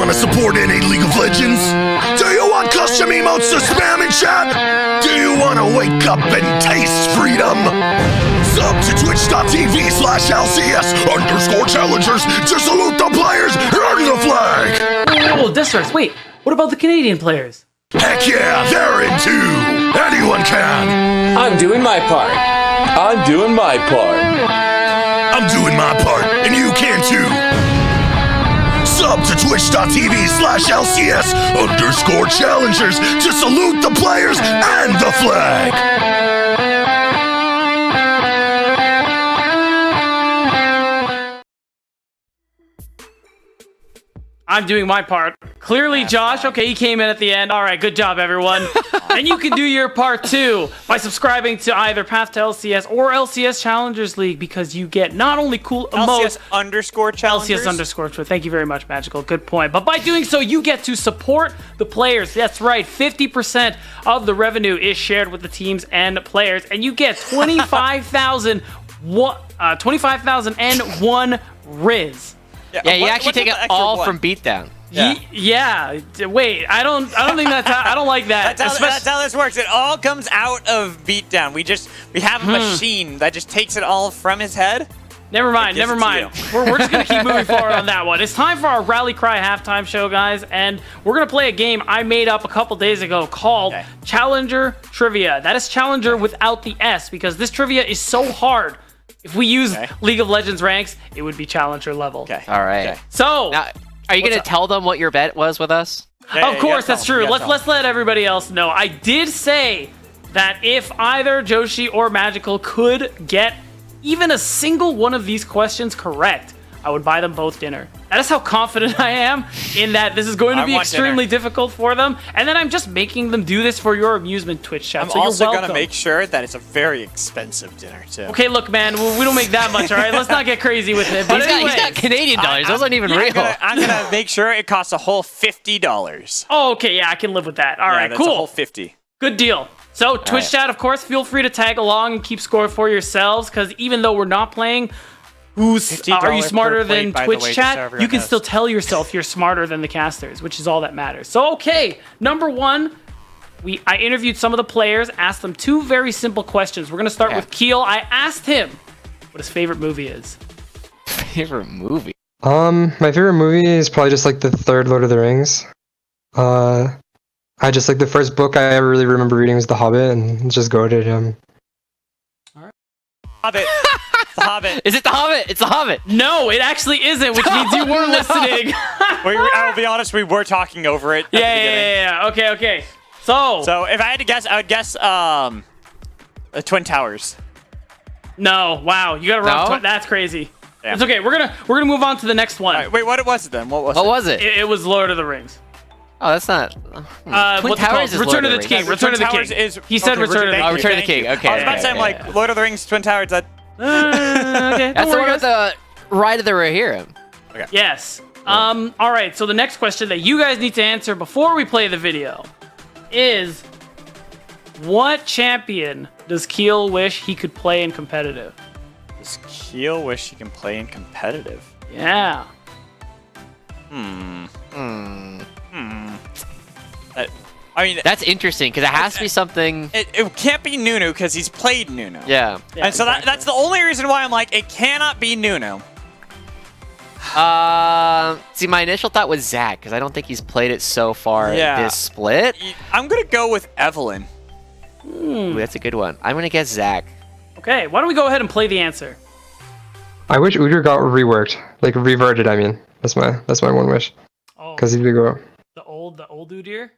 want to support NA League of Legends? Do you want custom emotes to spam in chat? Do you want to wake up and taste freedom? Sub to twitch.tv/LCS_Challengers to salute the players and the flag! Oh, Districts, wait, what about the Canadian players? Heck yeah, they're in too! Anyone can! I'm doing my part. I'm doing my part. I'm doing my part, and you can too! Sub to twitch.tv/LCS_Challengers to salute the players and the flag! I'm doing my part. Clearly, Josh, okay, he came in at the end. All right, good job, everyone. And you can do your part too by subscribing to either Path to LCS or LCS Challengers League, because you get not only cool emotes. LCS_Challengers? LCS_. Thank you very much, Magical. Good point. But by doing so, you get to support the players. That's right. 50% of the revenue is shared with the teams and players, and you get 25,001 Riz. Yeah, you actually take it all from Beatdown. Yeah. Wait, I don't think that's how, I don't like that. That's how this works. It all comes out of Beatdown. We have a machine that just takes it all from his head. Never mind. We're just gonna keep moving forward on that one. It's time for our Rally Cry halftime show, guys, and we're gonna play a game I made up a couple days ago called Challenger Trivia. That is Challenger without the S, because this trivia is so hard. If we use League of Legends ranks, it would be Challenger level. Okay. All right. So, now, are you going to tell them what your bet was with us? Of course, that's true. Let's let everybody else know. I did say that if either Joshi or Magical could get even a single one of these questions correct, I would buy them both dinner. That is how confident I am in that this is going to be extremely difficult for them. And then I'm just making them do this for your amusement, Twitch chat. I'm also going to make sure that it's a very expensive dinner, too. Okay, look, man, we don't make that much, all right? Let's not get crazy with it. But he's got Canadian dollars. Those aren't even real. I'm going to make sure it costs a whole $50. Oh, okay, yeah, I can live with that. All right, that's cool. A whole 50. Good deal. So, Twitch chat, of course, feel free to tag along and keep score for yourselves, because even though we're not playing, are you smarter than Twitch chat? You can still tell yourself you're smarter than the casters, which is all that matters. So, okay, number one, I interviewed some of the players, asked them two very simple questions. We're going to start with Keel. I asked him what his favorite movie is. Favorite movie? My favorite movie is probably just like the third Lord of the Rings. I just like the first book I ever really remember reading was The Hobbit, and just goated him. All right. Hobbit. The Hobbit. Is it The Hobbit? It's The Hobbit. No, it actually isn't, which means you weren't listening. I'll be honest, we were talking over it. Yeah. Okay. So if I had to guess, I would guess the Twin Towers. No, wow, you got a wrong. That's crazy. Yeah. It's okay. We're gonna move on to the next one. Right, wait, what was it then? What was it? It was Lord of the Rings. Oh, that's not. Twin Towers is Return of the King. Return of the King. He said Return of the King. Return of the King. Okay. I was about to say, like, Lord of the Rings, Twin Towers. That. Okay. That's the one with the Ride of the Rohirrim. Okay. Yes. All right. So the next question that you guys need to answer before we play the video is, what champion does Keel wish he could play in competitive? Does Keel wish he can play in competitive? Yeah. I mean, that's interesting, because it has to be something. It can't be Nunu, because he's played Nunu. Yeah. And so that's the only reason why I'm like, it cannot be Nunu. See, my initial thought was Zach, because I don't think he's played it so far this split. I'm gonna go with Evelyn. Ooh, that's a good one. I'm gonna guess Zach. Okay, why don't we go ahead and play the answer? I wish Udyr got reworked, like reverted. I mean, that's my one wish. Oh, because he would go. The old Udyr.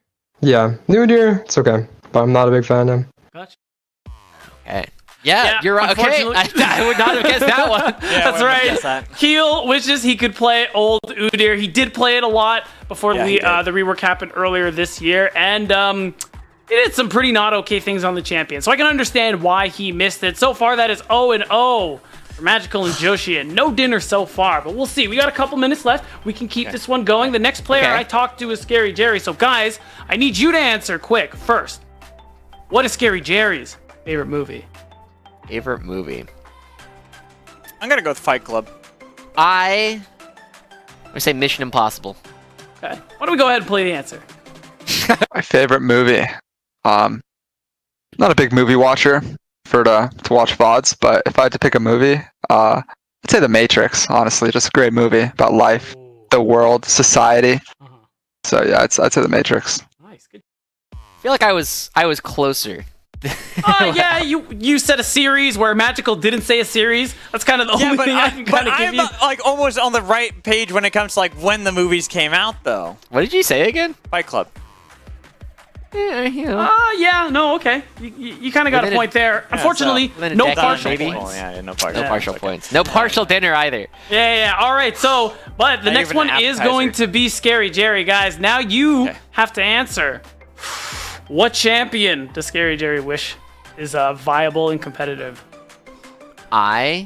Yeah, new Udyr, it's okay, but I'm not a big fan of him. Gotcha. Okay. Yeah, you're right. Okay, I would not have guessed that one. That's right. Keel wishes he could play old Udyr. He did play it a lot before the rework happened earlier this year, and it did some pretty not okay things on the champion. So I can understand why he missed it. So far, that is 0-0 for Magical and Joshi, and no dinner so far. But we'll see. We got a couple minutes left. We can keep this one going. The next player I talked to is Scary Jerry. So guys, I need you to answer quick first. What is Scary Jerry's favorite movie? Favorite movie? I'm gonna go with Fight Club. I'm gonna say Mission Impossible. Okay. Why don't we go ahead and play the answer? My favorite movie. Not a big movie watcher to watch VODs, but if I had to pick a movie, I'd say The Matrix, honestly. Just a great movie about life, the world, society. So yeah, I'd say The Matrix. Nice. Good. I feel like I was closer. Yeah, you said a series where Magical didn't say a series. That's kind of the only thing I can kind of give you. I'm like almost on the right page when it comes to like when the movies came out, though. What did you say again? Fight Club. Yeah, you know. Yeah, no, okay. You kind of got a point there. Unfortunately, within a no decade, partial maybe? points. Oh, yeah, no No partial. partial points. No partial dinner either. Yeah. All right. So, but the Not next even one an is appetizer. going to be Scary Jerry, guys. Now you have to answer. What champion does Scary Jerry wish is viable and competitive? I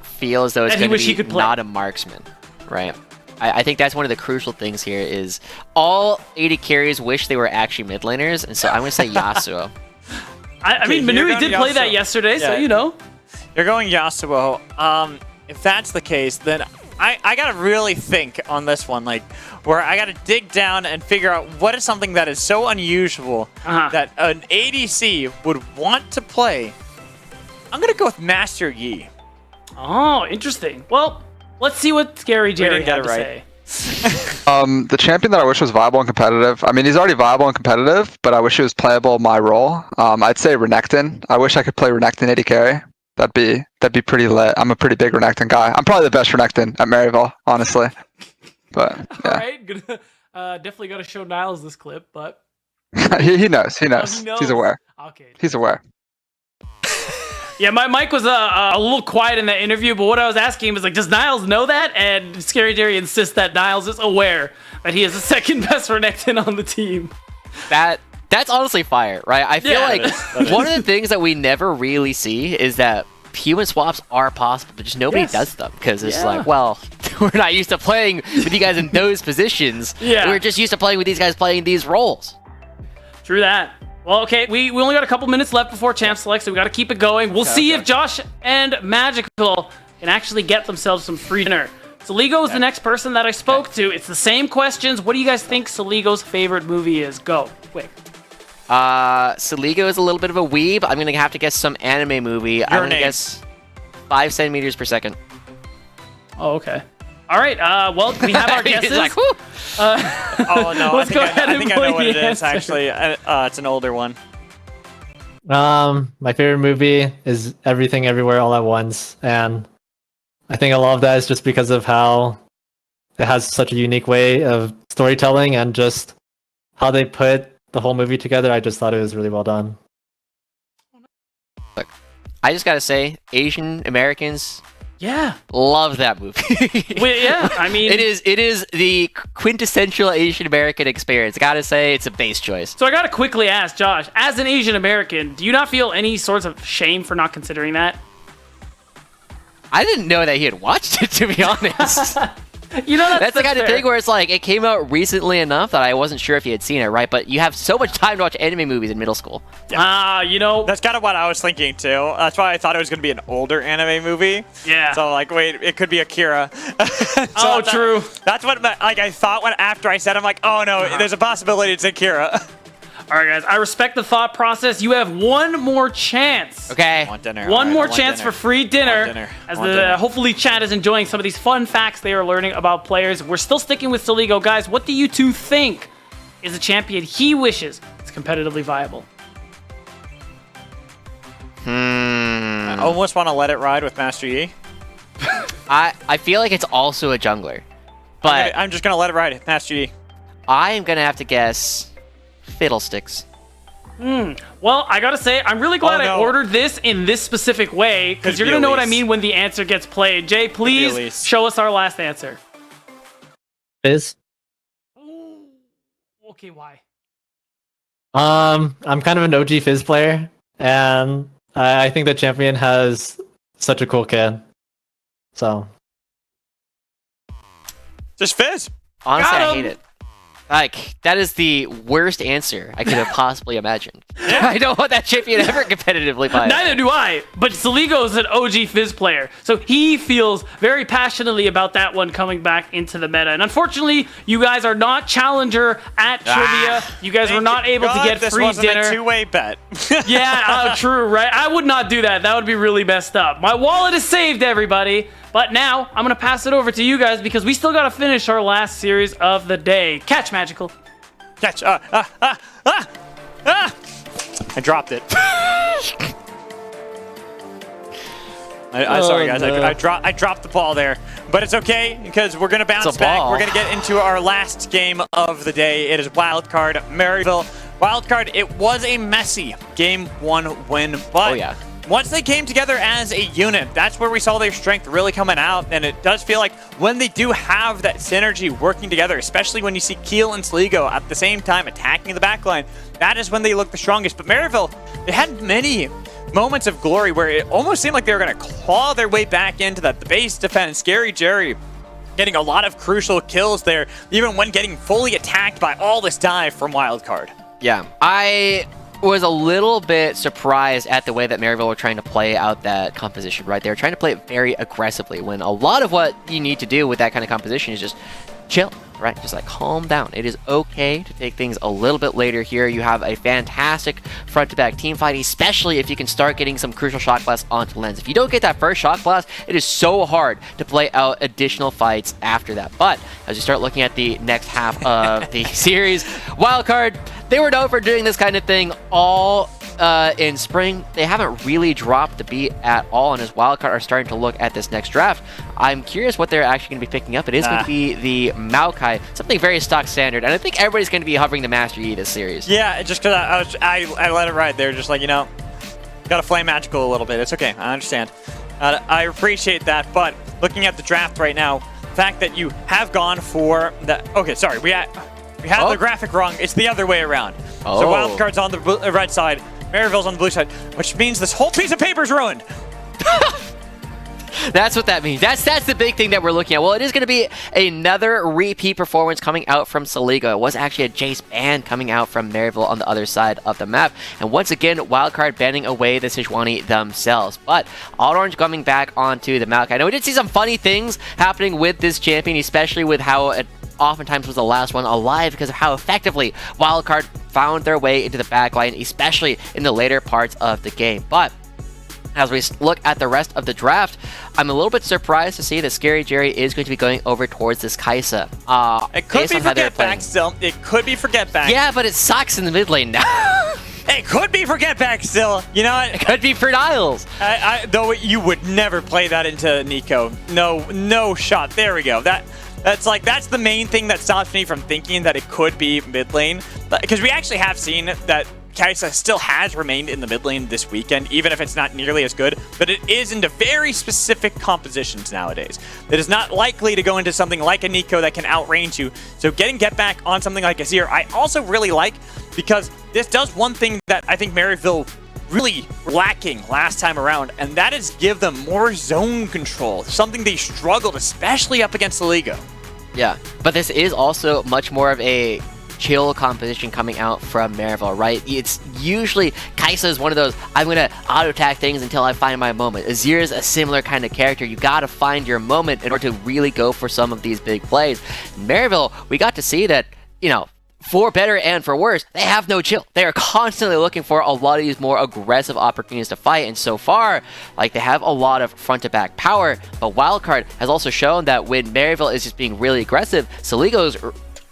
feel as though it's And he going wish he to could be play. not a marksman, right? I think that's one of the crucial things here is all 80 carries wish they were actually mid laners, and so I'm going to say Yasuo. I mean, you're Manui going did play that Yasuo. yesterday, so Yeah. you know. You're going Yasuo. If that's the case, then I gotta really think on this one, like where I gotta dig down and figure out what is something that is so unusual that an ADC would want to play. I'm gonna go with Master Yi. Oh, interesting. Well, let's see what Scary Jerry didn't get had to it say. right. The champion that I wish was viable and competitive. I mean, he's already viable and competitive, but I wish he was playable in my role. I'd say Renekton. I wish I could play Renekton AD carry. That'd be pretty lit. I'm a pretty big Renekton guy. I'm probably the best Renekton at Maryville, honestly. But yeah. All right, gonna definitely got to show Niles this clip, but he knows. He knows. he knows. He's aware. Okay. He's aware. Yeah, my mic was a little quiet in that interview, but what I was asking him was like, does Niles know that? And Scary Jerry insists that Niles is aware that he is the second best Renekton on the team. That's honestly fire, right? I feel like one of the things that we never really see is that human swaps are possible, but just nobody does them because it's like, well, we're not used to playing with you guys in those positions. Yeah. We're just used to playing with these guys playing these roles. True that. Well, okay, we only got a couple minutes left before Champ Select, so we got to keep it going. We'll see if Josh and Magical can actually get themselves some free dinner. Saligo is the next person that I spoke to. It's the same questions. What do you guys think Saligo's favorite movie is? Go, quick. Saligo is a little bit of a weeb. I'm gonna have to guess some anime movie. I'm gonna guess 5 centimeters per second. Oh, okay. All right. Well, we have our guesses. He's like, whew. Oh no, Let's go ahead I think and I know play what the it is. answer. Actually, it's an older one. My favorite movie is Everything Everywhere All at Once, and I think a lot of that is just because of how it has such a unique way of storytelling and just how they put the whole movie together. I just thought it was really well done. I just gotta say, Asian Americans Yeah. love that movie. Well, yeah. I mean, It is the quintessential Asian American experience. Gotta say, it's a base choice. So I gotta quickly ask Josh, as an Asian American, do you not feel any sorts of shame for not considering that? I didn't know that he had watched it, to be honest. You know, That's the kind of fair. thing where it's like, it came out recently enough that I wasn't sure if he had seen it, right? But you have so much time to watch anime movies in middle school. You know. That's kind of what I was thinking too. That's why I thought it was going to be an older anime movie. Yeah. So like, wait, it could be Akira. Oh, true. That's what I thought when after I said, I'm like, oh no, there's a possibility it's Akira. All right, guys. I respect the thought process. You have one more chance. Okay. Want dinner. One All right, more I want chance dinner. for free dinner. Want dinner. As Want the dinner. hopefully chat is enjoying some of these fun facts they are learning about players. We're still sticking with Saligo, guys. What do you two think is a champion he wishes is competitively viable? I almost want to let it ride with Master Yi. I feel like it's also a jungler. But I'm just going to let it ride, Master Yi. I am going to have to guess Fiddlesticks. Well, I gotta say, I'm really glad I ordered this in this specific way, because you're gonna know what I mean when the answer gets played. Jay, please Elise. show us our last answer. Fizz? Okay, why? I'm kind of an OG Fizz player, and I think the champion has such a cool kid. So Just Fizz. Honestly, Got I him. hate it. Like, that is the worst answer I could have possibly imagined. I don't want that champion ever competitively playing. Neither do I, but Saligo is an OG Fizz player, so he feels very passionately about that one coming back into the meta. And unfortunately, you guys are not challenger at trivia. You guys were not able to get free dinner. This wasn't a two-way bet. Yeah, true, right? I would not do that. That would be really messed up. My wallet is saved, everybody. But now, I'm going to pass it over to you guys because we still got to finish our last series of the day. Catch, Magical. Catch. I dropped it. Sorry, guys. No. I dropped the ball there. But it's okay because we're going to bounce back. We're going to get into our last game of the day. It is Wildcard, Maryville. Wildcard, it was a messy Game 1 win, but once they came together as a unit, that's where we saw their strength really coming out, and it does feel like when they do have that synergy working together, especially when you see Keel and Sligo at the same time attacking the backline, that is when they look the strongest. But Maryville, they had many moments of glory where it almost seemed like they were going to claw their way back into that. The base defense, Scary Jerry getting a lot of crucial kills there, even when getting fully attacked by all this dive from Wildcard. Yeah, I was a little bit surprised at the way that Maryville were trying to play out that composition, right? They were trying to play it very aggressively when a lot of what you need to do with that kind of composition is just chill, right? Just like calm down. It is okay to take things a little bit later here. You have a fantastic front-to-back team fight, especially if you can start getting some crucial shock blasts onto Lens. If you don't get that first shock blast, it is so hard to play out additional fights after that. But as you start looking at the next half of the series, Wildcard, they were known for doing this kind of thing all in spring. They haven't really dropped the beat at all, and as Wildcard are starting to look at this next draft, I'm curious what they're actually going to be picking up. It is going to be the Maokai, something very stock standard, and I think everybody's going to be hovering the Master Yi this series. Yeah, just because I let it ride there, just like, you know, got to flame magical a little bit. It's okay, I understand. I appreciate that, but looking at the draft right now, the fact that you have gone for that. Okay, sorry, we had the graphic wrong. It's the other way around. So Wildcard's on the red side, Maryville's on the blue side, which means this whole piece of paper's ruined. That's what that means. That's the big thing that we're looking at. Well, it is going to be another repeat performance coming out from Saligo. It was actually a Jace ban coming out from Maryville on the other side of the map. And once again, Wildcard banning away the Sejuani themselves. But Orange coming back onto the Maokai. Now, we did see some funny things happening with this champion, especially with how it oftentimes was the last one alive because of how effectively Wildcard found their way into the backline, especially in the later parts of the game. But as we look at the rest of the draft, I'm a little bit surprised to see that Scary Jerry is going to be going over towards this Kaisa. It could be Forget Back still. It could be Forget Back. Yeah, but it sucks in the mid lane now. It could be Forget Back still. You know what? It could be for Niles. Though you would never play that into Nico. No shot. There we go. That's the main thing that stops me from thinking that it could be mid lane. Because we actually have seen that Kaisa still has remained in the mid lane this weekend, even if it's not nearly as good, but it is into very specific compositions nowadays. It is not likely to go into something like a Nico that can outrange you. So getting Get Back on something like Azir, I also really like, because this does one thing that I think Maryville really lacking last time around, and that is give them more zone control, something they struggled, especially up against the Liga. Yeah, but this is also much more of a chill composition coming out from Maryville, right? It's usually, Kaisa is one of those, I'm going to auto-attack things until I find my moment. Azir is a similar kind of character. You got to find your moment in order to really go for some of these big plays. In Maryville, we got to see that, you know, for better and for worse, they have no chill. They are constantly looking for a lot of these more aggressive opportunities to fight, and so far, like, they have a lot of front-to-back power, but Wildcard has also shown that when Maryville is just being really aggressive, Saligo's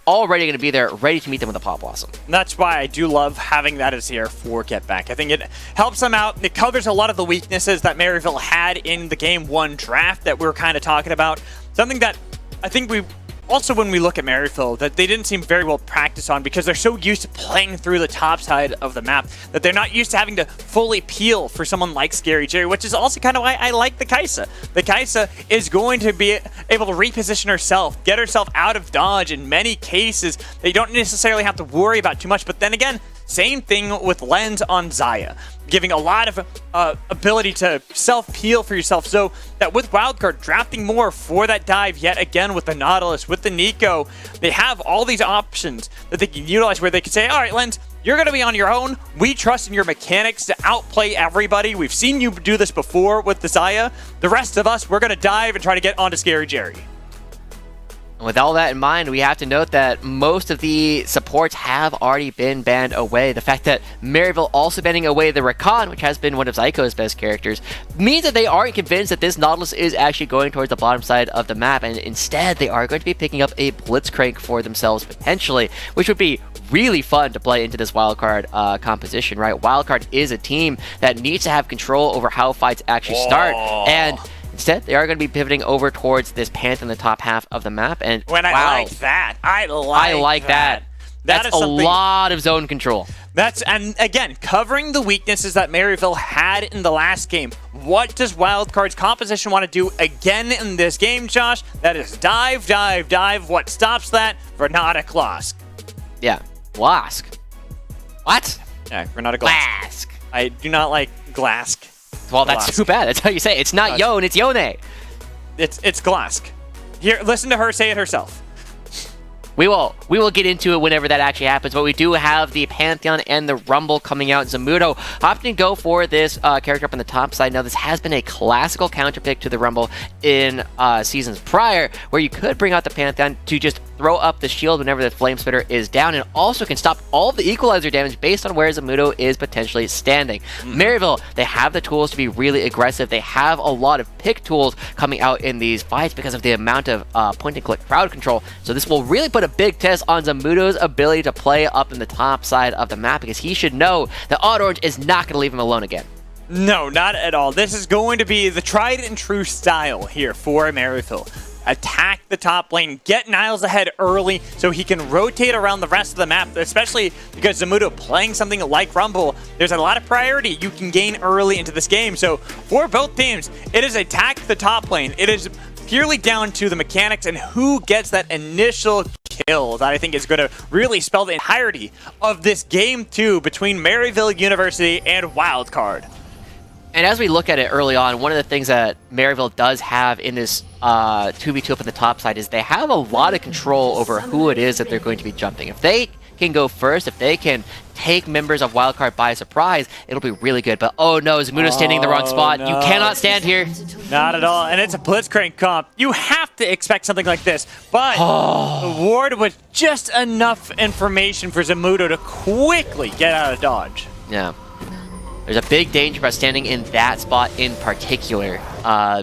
already going to be there, ready to meet them with a Pop Blossom. And that's why I do love having that as here for Get Back. I think it helps them out. It covers a lot of the weaknesses that Maryville had in the Game 1 draft that we were kind of talking about. Something that I think we also, when we look at Maryville, that they didn't seem very well practiced on because they're so used to playing through the top side of the map that they're not used to having to fully peel for someone like Scary Jerry, which is also kind of why I like the Kaisa. The Kaisa is going to be able to reposition herself, get herself out of dodge in many cases. They don't necessarily have to worry about too much, but then again, same thing with Lens on Xayah. giving a lot of ability to self-heal for yourself, so that with Wildcard drafting more for that dive yet again with the Nautilus, with the Nico, they have all these options that they can utilize where they can say, all right, Lens, you're going to be on your own. We trust in your mechanics to outplay everybody. We've seen you do this before with the Xayah. The rest of us, we're going to dive and try to get onto Scary Jerry. With all that in mind, we have to note that most of the supports have already been banned away. The fact that Maryville also banning away the Rakan, which has been one of Zyko's best characters, means that they aren't convinced that this Nautilus is actually going towards the bottom side of the map, and instead they are going to be picking up a Blitzcrank for themselves potentially, which would be really fun to play into this Wildcard composition, right? Wildcard is a team that needs to have control over how fights actually start, and instead, they are going to be pivoting over towards this Panth in the top half of the map. And I like that. I like that. That's a lot of zone control. And again, covering the weaknesses that Maryville had in the last game. What does Wildcard's composition want to do again in this game, Josh? That is dive, dive, dive. What stops that? Renata Glask. Yeah, Glask. What? Yeah, Renata Glask. I do not like Glask. Well, that's too bad. That's how you say it. It's not Yone, it's Yone. It's Glask. Here, listen to her say it herself. We will get into it whenever that actually happens, but we do have the Pantheon and the Rumble coming out. Zamudo opting to go for this character up on the top side. Now, this has been a classical counterpick to the Rumble in seasons prior, where you could bring out the Pantheon to just throw up the shield whenever the Flame Spitter is down, and also can stop all of the equalizer damage based on where Zamudo is potentially standing. Maryville, they have the tools to be really aggressive. They have a lot of pick tools coming out in these fights because of the amount of point-and-click crowd control. So this will really put a big test on Zamudo's ability to play up in the top side of the map, because he should know that Odd Orange is not going to leave him alone again. No, not at all. This is going to be the tried and true style here for Maryville. Attack the top lane, get Niles ahead early so he can rotate around the rest of the map, especially because Zamudo playing something like Rumble, there's a lot of priority you can gain early into this game. So for both teams, it is attack the top lane. It is purely down to the mechanics and who gets that initial kill that I think is going to really spell the entirety of this game 2 between Maryville University and Wildcard. And as we look at it early on, one of the things that Maryville does have in this 2v2 up on the top side is they have a lot of control over who it is that they're going to be jumping. If they can go first, if they can take members of Wildcard by surprise, it'll be really good. But oh no, Zamudo's standing in the wrong spot. No. You cannot stand here. Not at all. And it's a Blitzcrank comp. You have to expect something like this. But the ward was just enough information for Zamudo to quickly get out of dodge. Yeah. There's a big danger about standing in that spot in particular,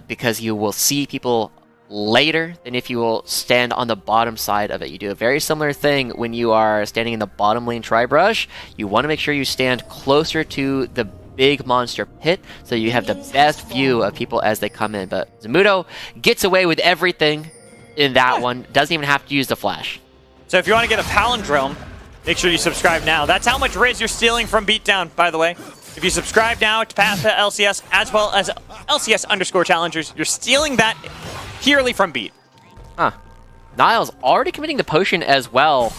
because you will see people later than if you will stand on the bottom side of it. You do a very similar thing when you are standing in the bottom lane tri-brush. You want to make sure you stand closer to the big monster pit so you have the best view of people as they come in. But Zamudo gets away with everything in that one. Doesn't even have to use the flash. So if you want to get a palindrome, make sure you subscribe now. That's how much Riz you're stealing from Beatdown, by the way. If you subscribe now to Path to LCS, as well as LCS_Challengers, you're stealing that purely from Beat. Niles already committing the potion as well.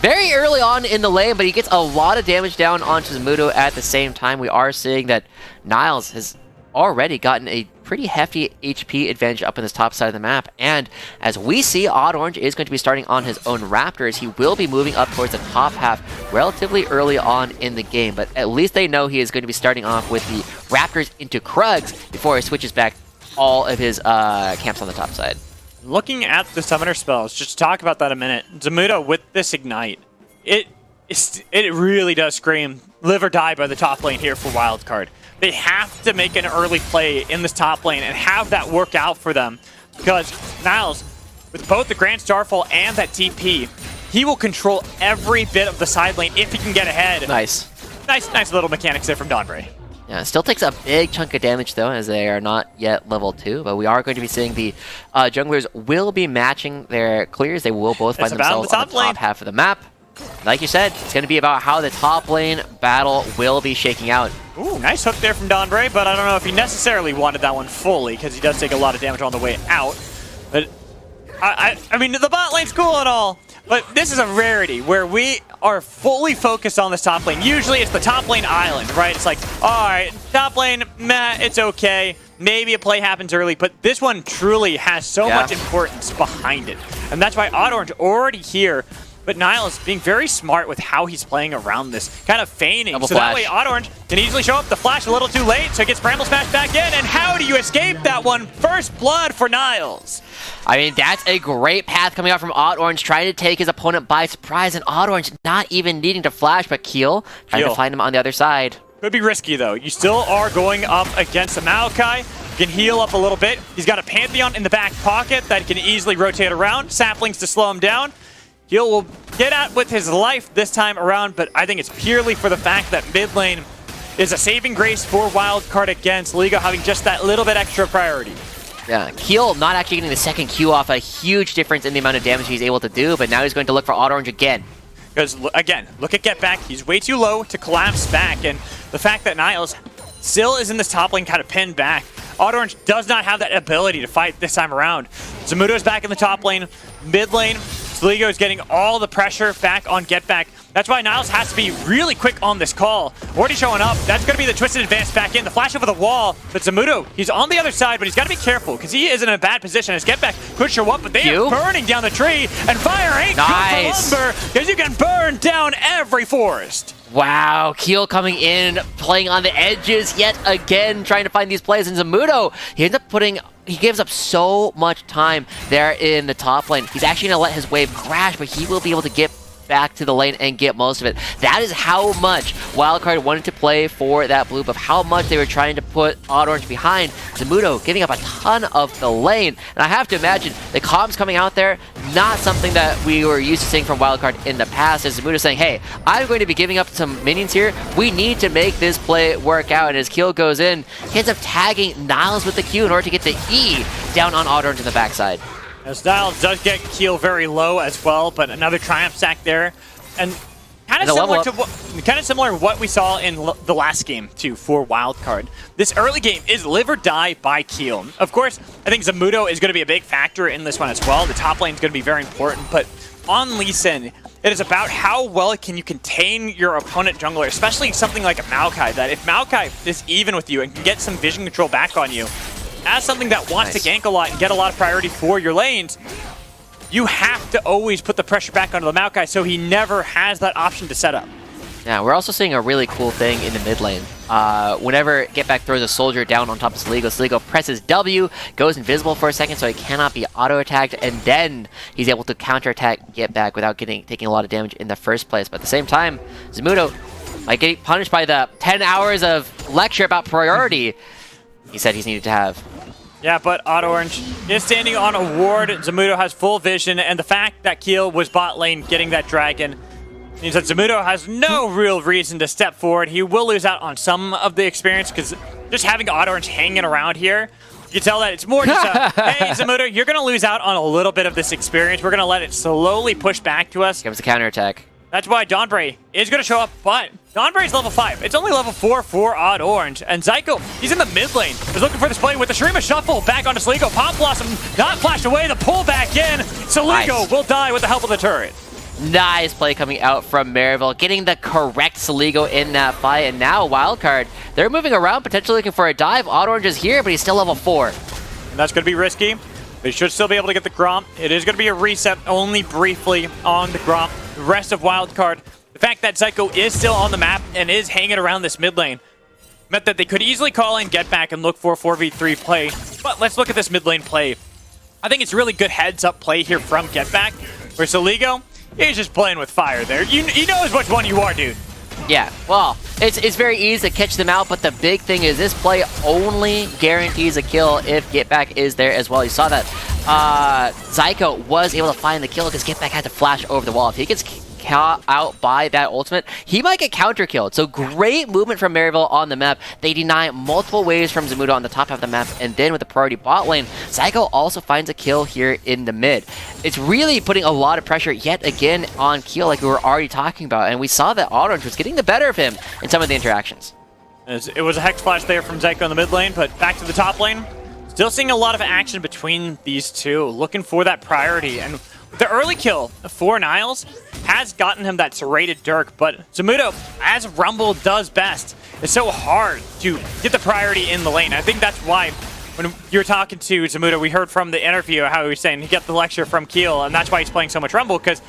Very early on in the lane, but he gets a lot of damage down onto Zamudo at the same time. We are seeing that Niles has already gotten a pretty hefty HP advantage up on this top side of the map, and as we see, Odd Orange is going to be starting on his own Raptors. He will be moving up towards the top half relatively early on in the game, but at least they know he is going to be starting off with the Raptors into Krugs before he switches back all of his camps on the top side. Looking at the summoner spells, just to talk about that a minute, Zamudo with this Ignite, it really does scream live or die by the top lane here for Wildcard. They have to make an early play in this top lane and have that work out for them, because Niles, with both the Grand Starfall and that TP, he will control every bit of the side lane if he can get ahead. Nice little mechanics there from Donbray. Yeah, it still takes a big chunk of damage though, as they are not yet level 2, but we are going to be seeing the junglers will be matching their clears. They will both find themselves on the top half of the map. Like you said, it's going to be about how the top lane battle will be shaking out. Ooh, nice hook there from Donbray, but I don't know if he necessarily wanted that one fully, because he does take a lot of damage on the way out. But I mean, the bot lane's cool and all, But this is a rarity where we are fully focused on this top lane. Usually it's the top lane island, right? It's like, all right, top lane, meh, it's okay. Maybe a play happens early, but this one truly has so much importance behind it. And that's why Odd Orange already here. But Niall is being very smart with how he's playing around this, kind of feigning. Double so flash. that way Odd Orange can easily show up. The flash a little too late, so he gets Bramble Smash back in. And how do you escape that one? First blood for Niles. I mean, that's a great path coming out from Odd Orange, trying to take his opponent by surprise, and Odd Orange not even needing to flash, but Keel trying to find him on the other side. Could be risky, though. You still are going up against a Maokai. You can heal up a little bit. He's got a Pantheon in the back pocket that can easily rotate around. Saplings to slow him down. Keel will get out with his life this time around, but I think it's purely for the fact that mid lane is a saving grace for Wildcard against Liga, having just that little bit extra priority. Yeah, Keel not actually getting the second Q off, a huge difference in the amount of damage he's able to do, but now he's going to look for Odd Orange again. Because, again, look at Get Back. He's way too low to collapse back, and the fact that Niles still is in this top lane kind of pinned back. Odd Orange does not have that ability to fight this time around. Zamudo's back in the top lane, mid lane. Sligo is getting all the pressure back on Get Back. That's why Niles has to be really quick on this call. Already showing up. That's going to be the twisted advance back in. The flash over the wall. But Zamudo, he's on the other side, but he's got to be careful because he is in a bad position as Get Back could show up, but they are burning down the tree, and fire ain't good for lumber because you can burn down every forest. Wow, Keel coming in, playing on the edges yet again, trying to find these plays. And Zamudo, he gives up so much time there in the top lane. He's actually going to let his wave crash, but he will be able to get back to the lane and get most of it. That is how much Wildcard wanted to play for that blue buff, how much they were trying to put Odd Orange behind. Zamudo giving up a ton of the lane. And I have to imagine the comms coming out there, not something that we were used to seeing from Wildcard in the past, as Zamudo saying, hey, I'm going to be giving up some minions here. We need to make this play work out. And as Keel goes in, he ends up tagging Niles with the Q in order to get the E down on Odd Orange in the backside. As Niles does get Keel very low as well, but another Triumph Sack there. And kind of similar to what we saw in the last game, too, for Wildcard. This early game is live or die by Keel. Of course, I think Zamudo is going to be a big factor in this one as well. The top lane is going to be very important, but on Lee Sin, it is about how well can you contain your opponent jungler, especially something like a Maokai, that if Maokai is even with you and can get some vision control back on you, as something that wants to gank a lot and get a lot of priority for your lanes, you have to always put the pressure back onto the Maokai so he never has that option to set up. Yeah, we're also seeing a really cool thing in the mid lane. Whenever Get Back throws a soldier down on top of Sligo presses W, goes invisible for a second so he cannot be auto-attacked, and then he's able to counter-attack Get Back without taking a lot of damage in the first place. But at the same time, Zamudo might get punished by the 10 hours of lecture about priority he said he's needed to have. Yeah, but Odd Orange is standing on a ward. Zamudo has full vision, and the fact that Keel was bot lane getting that dragon means that Zamudo has no real reason to step forward. He will lose out on some of the experience because just having Odd Orange hanging around here, you tell that it's more just a, hey, Zamudo, you're going to lose out on a little bit of this experience. We're going to let it slowly push back to us. Comes the counterattack. That's why Dawnbray is going to show up, but Dawnbray's level 5. It's only level 4 for Odd Orange. And Zyko, he's in the mid lane. He's looking for this play with the Shurima Shuffle back onto Sligo. Pop Blossom not flashed away. The pull back in. Sligo will die with the help of the turret. Nice play coming out from Maryville, getting the correct Sligo in that fight. And now Wildcard, they're moving around, potentially looking for a dive. Odd Orange is here, but he's still level 4. And that's going to be risky. They should still be able to get the Gromp. It is going to be a reset only briefly on the Gromp. The rest of Wildcard, the fact that Zyko is still on the map and is hanging around this mid lane meant that they could easily call in Get Back and look for a 4v3 play. But let's look at this mid lane play. I think it's really good heads-up play here from Get Back, where Sligo, he's just playing with fire there. He knows which one you are, dude. Yeah, well, it's very easy to catch them out, but the big thing is this play only guarantees a kill if Get Back is there as well. You saw that Zyko was able to find the kill because Get Back had to flash over the wall. If he gets caught out by that ultimate, he might get counter killed. So great movement from Maryville on the map. They deny multiple waves from Zamudo on the top half of the map, and then with the priority bot lane, Zyko also finds a kill here in the mid. It's really putting a lot of pressure yet again on Keel, like we were already talking about, and we saw that Odd Orange was getting the better of him in some of the interactions. It was a Hex Flash there from Zyko in the mid lane, but back to the top lane. Still seeing a lot of action between these two, looking for that priority. And the early kill for Niles has gotten him that serrated Dirk, but Zamudo, as Rumble does best, it's so hard to get the priority in the lane. I think that's why when you were talking to Zamudo, we heard from the interview how he was saying he got the lecture from Keel, and that's why he's playing so much Rumble, because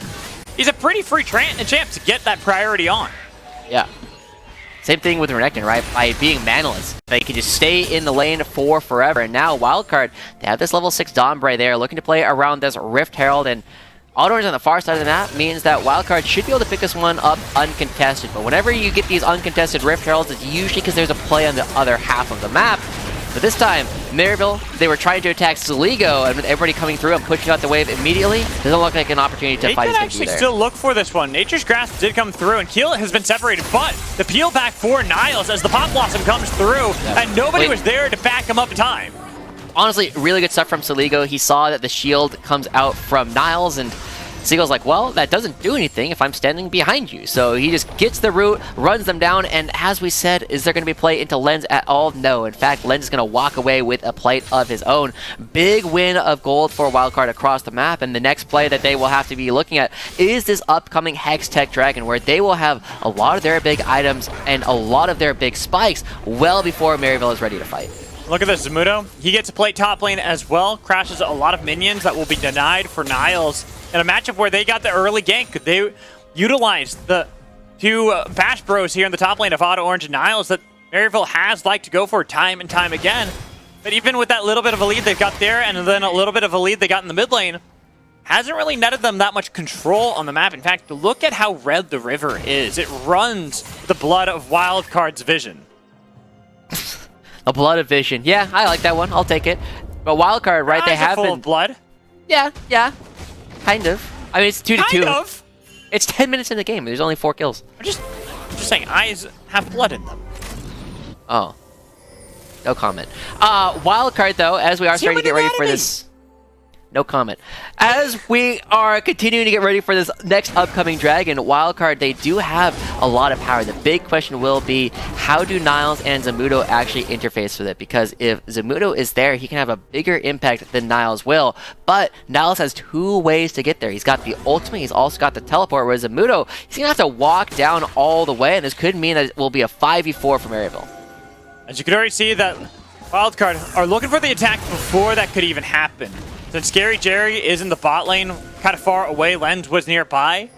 he's a pretty free champ to get that priority on. Yeah. Same thing with Renekton, right? By being manaless, they can just stay in the lane for forever. And now Wildcard, they have this level 6 Dombre there, looking to play around this Rift Herald, and Orange on the far side of the map means that Wildcard should be able to pick this one up uncontested. But whenever you get these uncontested Rift Heralds, it's usually because there's a play on the other half of the map. But this time, Maryville, they were trying to attack Saligo, and with everybody coming through and pushing out the wave immediately, doesn't look like an opportunity to fight his They can actually still look for this one. Nature's Grasp did come through, and Keel has been separated, but the peel back for Niles as the Pop Blossom comes through, and nobody was there to back him up in time. Honestly, really good stuff from Saligo. He saw that the shield comes out from Niles, and Seagull's like, well, that doesn't do anything if I'm standing behind you. So he just gets the root, runs them down, and as we said, is there going to be play into Lens at all? No. In fact, Lens is going to walk away with a plate of his own. Big win of gold for Wildcard across the map, and the next play that they will have to be looking at is this upcoming Hex Tech Dragon, where they will have a lot of their big items and a lot of their big spikes well before Maryville is ready to fight. Look at this, Zamudo. He gets to play top lane as well, crashes a lot of minions that will be denied for Niles. In a matchup where they got the early gank, they utilized the two Bash Bros here in the top lane of Auto Orange and Niles that Maryville has liked to go for time and time again. But even with that little bit of a lead they've got there, and then a little bit of a lead they got in the mid lane, hasn't really netted them that much control on the map. In fact, look at how red the river is. It runs the blood of Wildcard's vision. A blood of vision. Yeah, I like that one. I'll take it. But Wildcard, right? They have full of blood. Yeah. Kind of. I mean, it's 2-2. Kind of. It's 10 minutes in the game. There's only 4 kills. I'm just saying, eyes have blood in them. Oh. No comment. Wildcard, though, as we are starting to get ready for this... No comment. As we are continuing to get ready for this next upcoming Dragon, Wildcard, they do have a lot of power. The big question will be, how do Niles and Zamudo actually interface with it? Because if Zamudo is there, he can have a bigger impact than Niles will. But Niles has 2 ways to get there. He's got the ultimate, he's also got the teleport, whereas Zamudo, he's going to have to walk down all the way, and this could mean that it will be a 5v4 for Maryville. As you can already see, that Wildcard are looking for the attack before that could even happen. Since Scary Jerry is in the bot lane, kind of far away, Lens was nearby.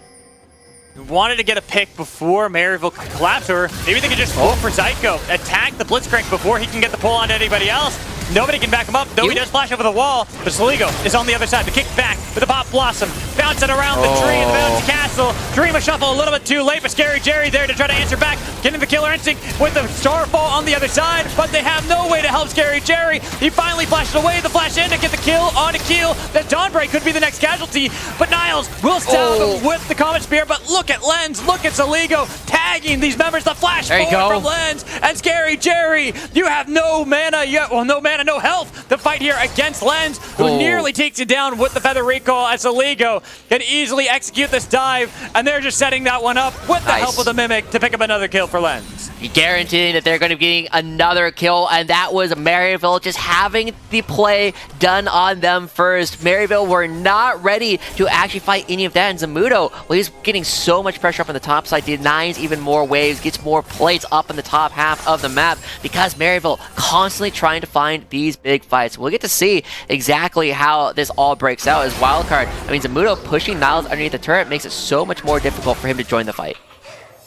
We wanted to get a pick before Maryville could collapse, or maybe they could just pull for Zyko, attack the Blitzcrank before he can get the pull on anybody else. Nobody can back him up, though he does flash over the wall, but Saligo is on the other side. The kick back with the Pop Blossom, bouncing around the tree in the Bouncy Castle. Dream a shuffle a little bit too late, but Scary Jerry there to try to answer back, getting the Killer Instinct with the Starfall on the other side, but they have no way to help Scary Jerry. He finally flashes away, the flash in to get the kill on a Keel. That Dawnbreak could be the next casualty, but Niles will stab him with the Comet Spear, but look at Lens, look at Saligo tagging these members, the flash forward from Lens, and Scary Jerry, you have no mana yet, well, no mana, no health to fight here against Lens, who nearly takes you down with the Feather Recall as Saligo can easily execute this dive, and they're just setting that one up with the help of the Mimic to pick up another kill for Lens. Guaranteeing that they're going to be getting another kill, and that was Maryville just having the play done on them first. Maryville were not ready to actually fight any of that, and Zamudo, well, he's getting so much pressure up on the top side, denies even more waves, gets more plates up in the top half of the map, because Maryville constantly trying to find these big fights. We'll get to see exactly how this all breaks out as Wildcard. I mean, Zamudo pushing Niles underneath the turret makes it so much more difficult for him to join the fight.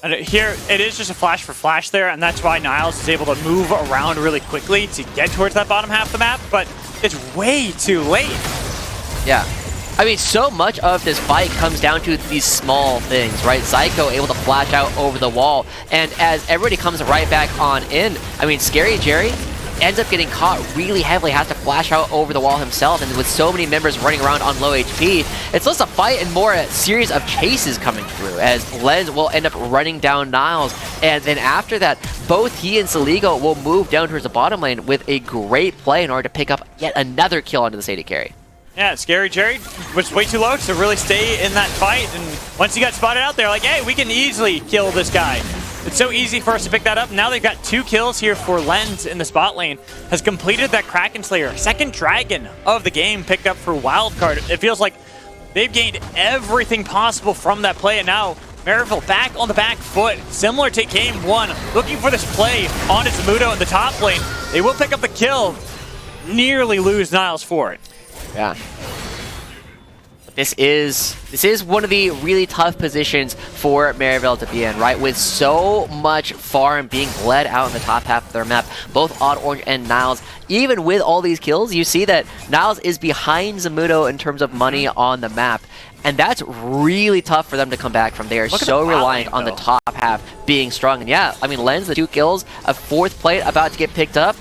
And here, it is just a flash for flash there, and that's why Niles is able to move around really quickly to get towards that bottom half of the map, but it's way too late. Yeah. I mean, so much of this fight comes down to these small things, right? Zyko able to flash out over the wall, and as everybody comes right back on in, I mean, Scary Jerry ends up getting caught really heavily, has to flash out over the wall himself, and with so many members running around on low HP, it's less a fight and more a series of chases coming through, as Lens will end up running down Niles, and then after that, both he and Saligo will move down towards the bottom lane with a great play in order to pick up yet another kill onto the AD carry. Yeah, Scary Jerry was way too low to really stay in that fight, and once he got spotted out there, like, hey, we can easily kill this guy. It's so easy for us to pick that up. Now they've got 2 kills here for Lens in the spot lane. Has completed that Kraken Slayer. Second dragon of the game picked up for Wildcard. It feels like they've gained everything possible from that play, and now Maryville back on the back foot, similar to game 1, looking for this play on Zamudo in the top lane. They will pick up the kill, nearly lose Niles for it. Yeah. This is one of the really tough positions for Maryville to be in, right? With so much farm being bled out in the top half of their map, both Odd Orange and Niles. Even with all these kills, you see that Niles is behind Zamudo in terms of money on the map. And that's really tough for them to come back from. They are so reliant on the top half being strong. And yeah, I mean, Lens, the 2 kills, a 4th plate about to get picked up.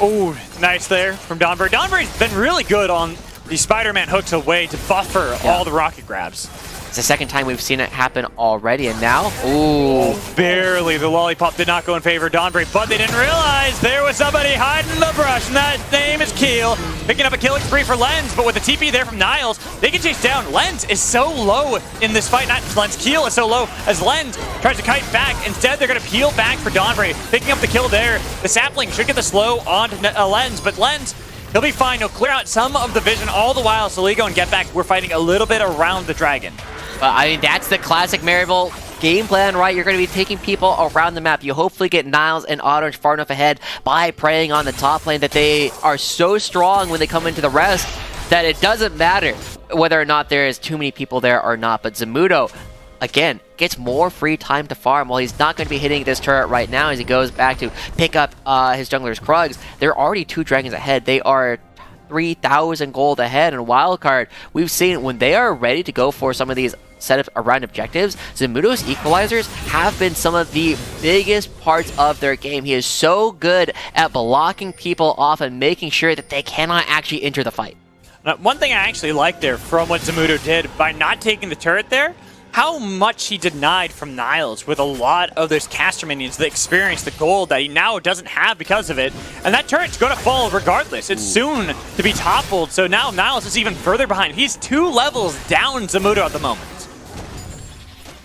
Oh, nice there from Donbury. Donbury's been really good on the Spider-Man hooks away to buffer all the rocket grabs. It's the second time we've seen it happen already, and now, ooh. Oh, barely. The lollipop did not go in favor of Donbury, but they didn't realize there was somebody hiding in the brush, and that name is Keel. Picking up a killing spree for Lens, but with the TP there from Niles, they can chase down. Lens is so low in this fight. Not Lens, Keel is so low as Lens tries to kite back. Instead, they're going to peel back for Donbury, picking up the kill there. The sapling should get the slow on Lens, but Lens, he'll be fine. He'll clear out some of the vision all the while. Soligo and Get Back, we're fighting a little bit around the dragon. I mean, that's the classic Maryville game plan, right? You're going to be taking people around the map. You hopefully get Niles and Odd Orange far enough ahead by preying on the top lane that they are so strong when they come into the rest that it doesn't matter whether or not there is too many people there or not. But Zamudo, again, gets more free time to farm. While he's not going to be hitting this turret right now as he goes back to pick up his jungler's Krugs, they're already 2 dragons ahead. They are 3,000 gold ahead. And Wildcard, we've seen when they are ready to go for some of these setups around objectives, Zamudo's equalizers have been some of the biggest parts of their game. He is so good at blocking people off and making sure that they cannot actually enter the fight. Now, one thing I actually like there from what Zamudo did by not taking the turret there, how much he denied from Niles with a lot of those caster minions, the experience, the gold that he now doesn't have because of it. And that turret's going to fall regardless. It's soon to be toppled, so now Niles is even further behind. He's 2 levels down Zamudo at the moment.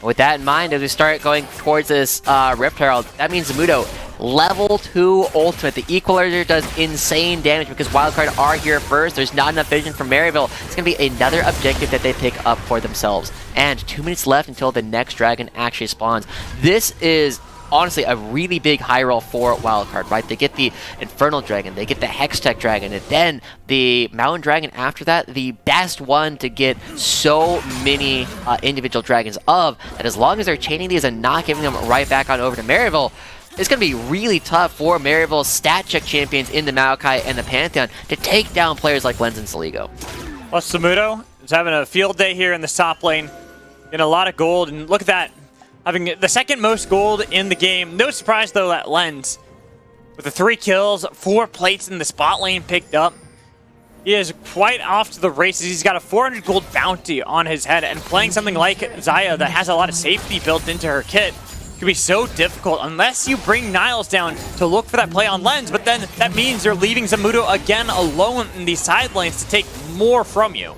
With that in mind, as we start going towards this Rift Herald, that means Zamudo, level 2 ultimate. The equalizer does insane damage because Wildcard are here first. There's not enough vision from Maryville. It's going to be another objective that they pick up for themselves. And 2 minutes left until the next dragon actually spawns. This is honestly a really big high roll for Wildcard, right? They get the Infernal Dragon, they get the Hextech Dragon, and then the Mountain Dragon after that, the best one to get so many individual dragons of, that as long as they're chaining these and not giving them right back on over to Maryville, it's going to be really tough for Maryville's stat check champions in the Maokai and the Pantheon to take down players like Lens and Soligo. Well, Zamudo is having a field day here in the top lane, getting a lot of gold, and look at that. Having the 2nd most gold in the game. No surprise, though, that Lens, with the 3 kills, 4 plates in the spot lane picked up, he is quite off to the races. He's got a 400 gold bounty on his head, and playing something like Xayah that has a lot of safety built into her kit can be so difficult unless you bring Niles down to look for that play on Lens, but then that means you're leaving Zamudo again alone in these side lanes to take more from you.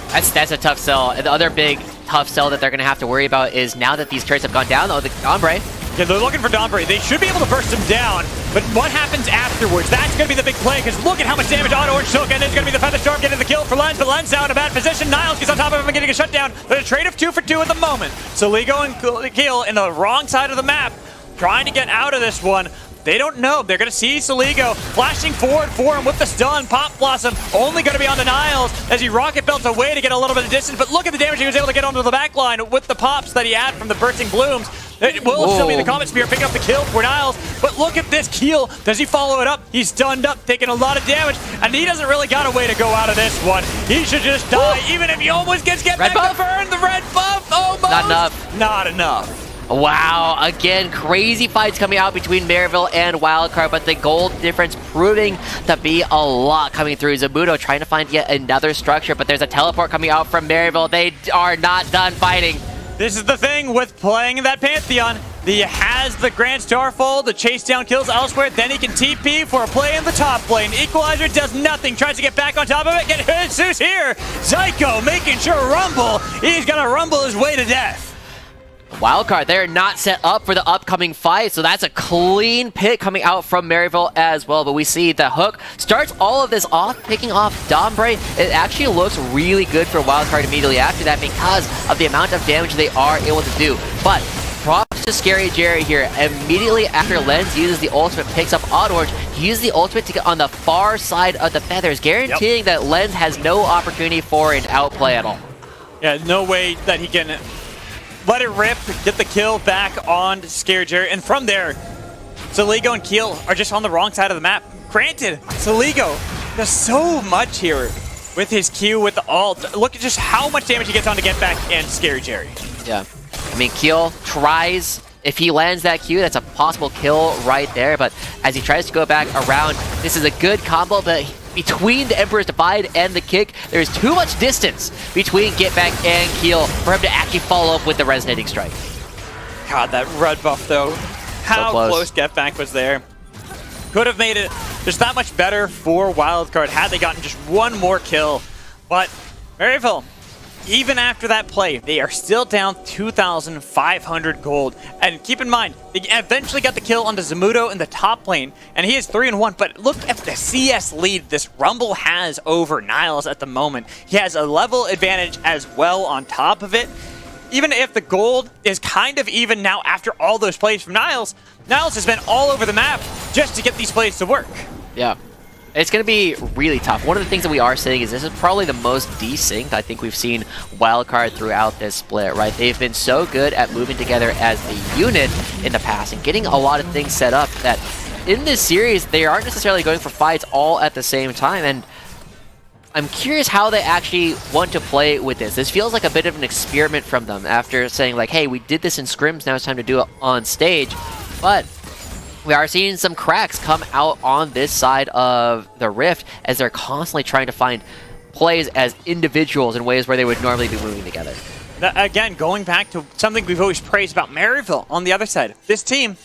That's a tough sell. And the other big tough sell that they're going to have to worry about is now that these turrets have gone down, the Donbury. Yeah, they're looking for Donbury. They should be able to burst him down, but what happens afterwards? That's going to be the big play, because look at how much damage Odd Orange took, and it's going to be the Feather Storm getting the kill for Lens, but Lens now in a bad position. Niles gets on top of him and getting a shutdown. There's a trade of 2 for 2 at the moment. So Ligo and Keel in the wrong side of the map, trying to get out of this one. They don't know. They're going to see Soligo flashing forward for him with the stun. Pop Blossom only going to be on the Niles as he rocket belts away to get a little bit of distance. But look at the damage he was able to get onto the back line with the pops that he had from the bursting blooms. It will still be the Comet Spear picking up the kill for Niles. But look at this Keel. Does he follow it up? He's stunned up, taking a lot of damage. And he doesn't really got a way to go out of this one. He should just die, even if he almost gets get back to burn. The red buff, almost. Not enough. Not enough. Wow, again, crazy fights coming out between Maryville and Wildcard, but the gold difference proving to be a lot coming through. Zamudo trying to find yet another structure, but there's a teleport coming out from Maryville. They are not done fighting. This is the thing with playing that Pantheon. He has the Grand Starfall to chase down kills elsewhere, then he can TP for a play in the top lane. Equalizer does nothing, tries to get back on top of it, get Jesus here. Zyko making sure Rumble, he's gonna rumble his way to death. Wildcard, they're not set up for the upcoming fight, so that's a clean pick coming out from Maryville as well. But we see the Hook starts all of this off, picking off Dombre. It actually looks really good for Wildcard immediately after that because of the amount of damage they are able to do. But props to Scary Jerry here. Immediately after Lens uses the ultimate, picks up Odd Orange, he uses the ultimate to get on the far side of the feathers, guaranteeing that Lens has no opportunity for an outplay at all. Yeah, no way that he can let it rip, get the kill back on Scary Jerry, and from there, Soligo and Keel are just on the wrong side of the map. Granted, Soligo does so much here with his Q, with the ult. Look at just how much damage he gets on to Get Back and Scary Jerry. Yeah. I mean, Keel tries, if he lands that Q, that's a possible kill right there, but as he tries to go back around, this is a good combo, but between the Emperor's Divide and the kick, there's too much distance between Get Back and Keel for him to actually follow up with the Resonating Strike. God, that red buff though. How close Get Back was there. Could have made it just that much better for Wildcard had they gotten just one more kill. But Maryville, even after that play, they are still down 2,500 gold. And keep in mind, they eventually got the kill onto Zamudo in the top lane, and he is 3-1. But look at the CS lead this Rumble has over Niles at the moment. He has a level advantage as well on top of it. Even if the gold is kind of even now after all those plays from Niles, Niles has been all over the map just to get these plays to work. Yeah. It's going to be really tough. One of the things that we are saying is this is probably the most desynced I think we've seen Wildcard throughout this split, right? They've been so good at moving together as a unit in the past and getting a lot of things set up that in this series, they aren't necessarily going for fights all at the same time. And I'm curious how they actually want to play with this. This feels like a bit of an experiment from them after saying like, hey, we did this in scrims, now it's time to do it on stage. But we are seeing some cracks come out on this side of the Rift as they're constantly trying to find plays as individuals in ways where they would normally be moving together. Again, going back to something we've always praised about Maryville on the other side. This team,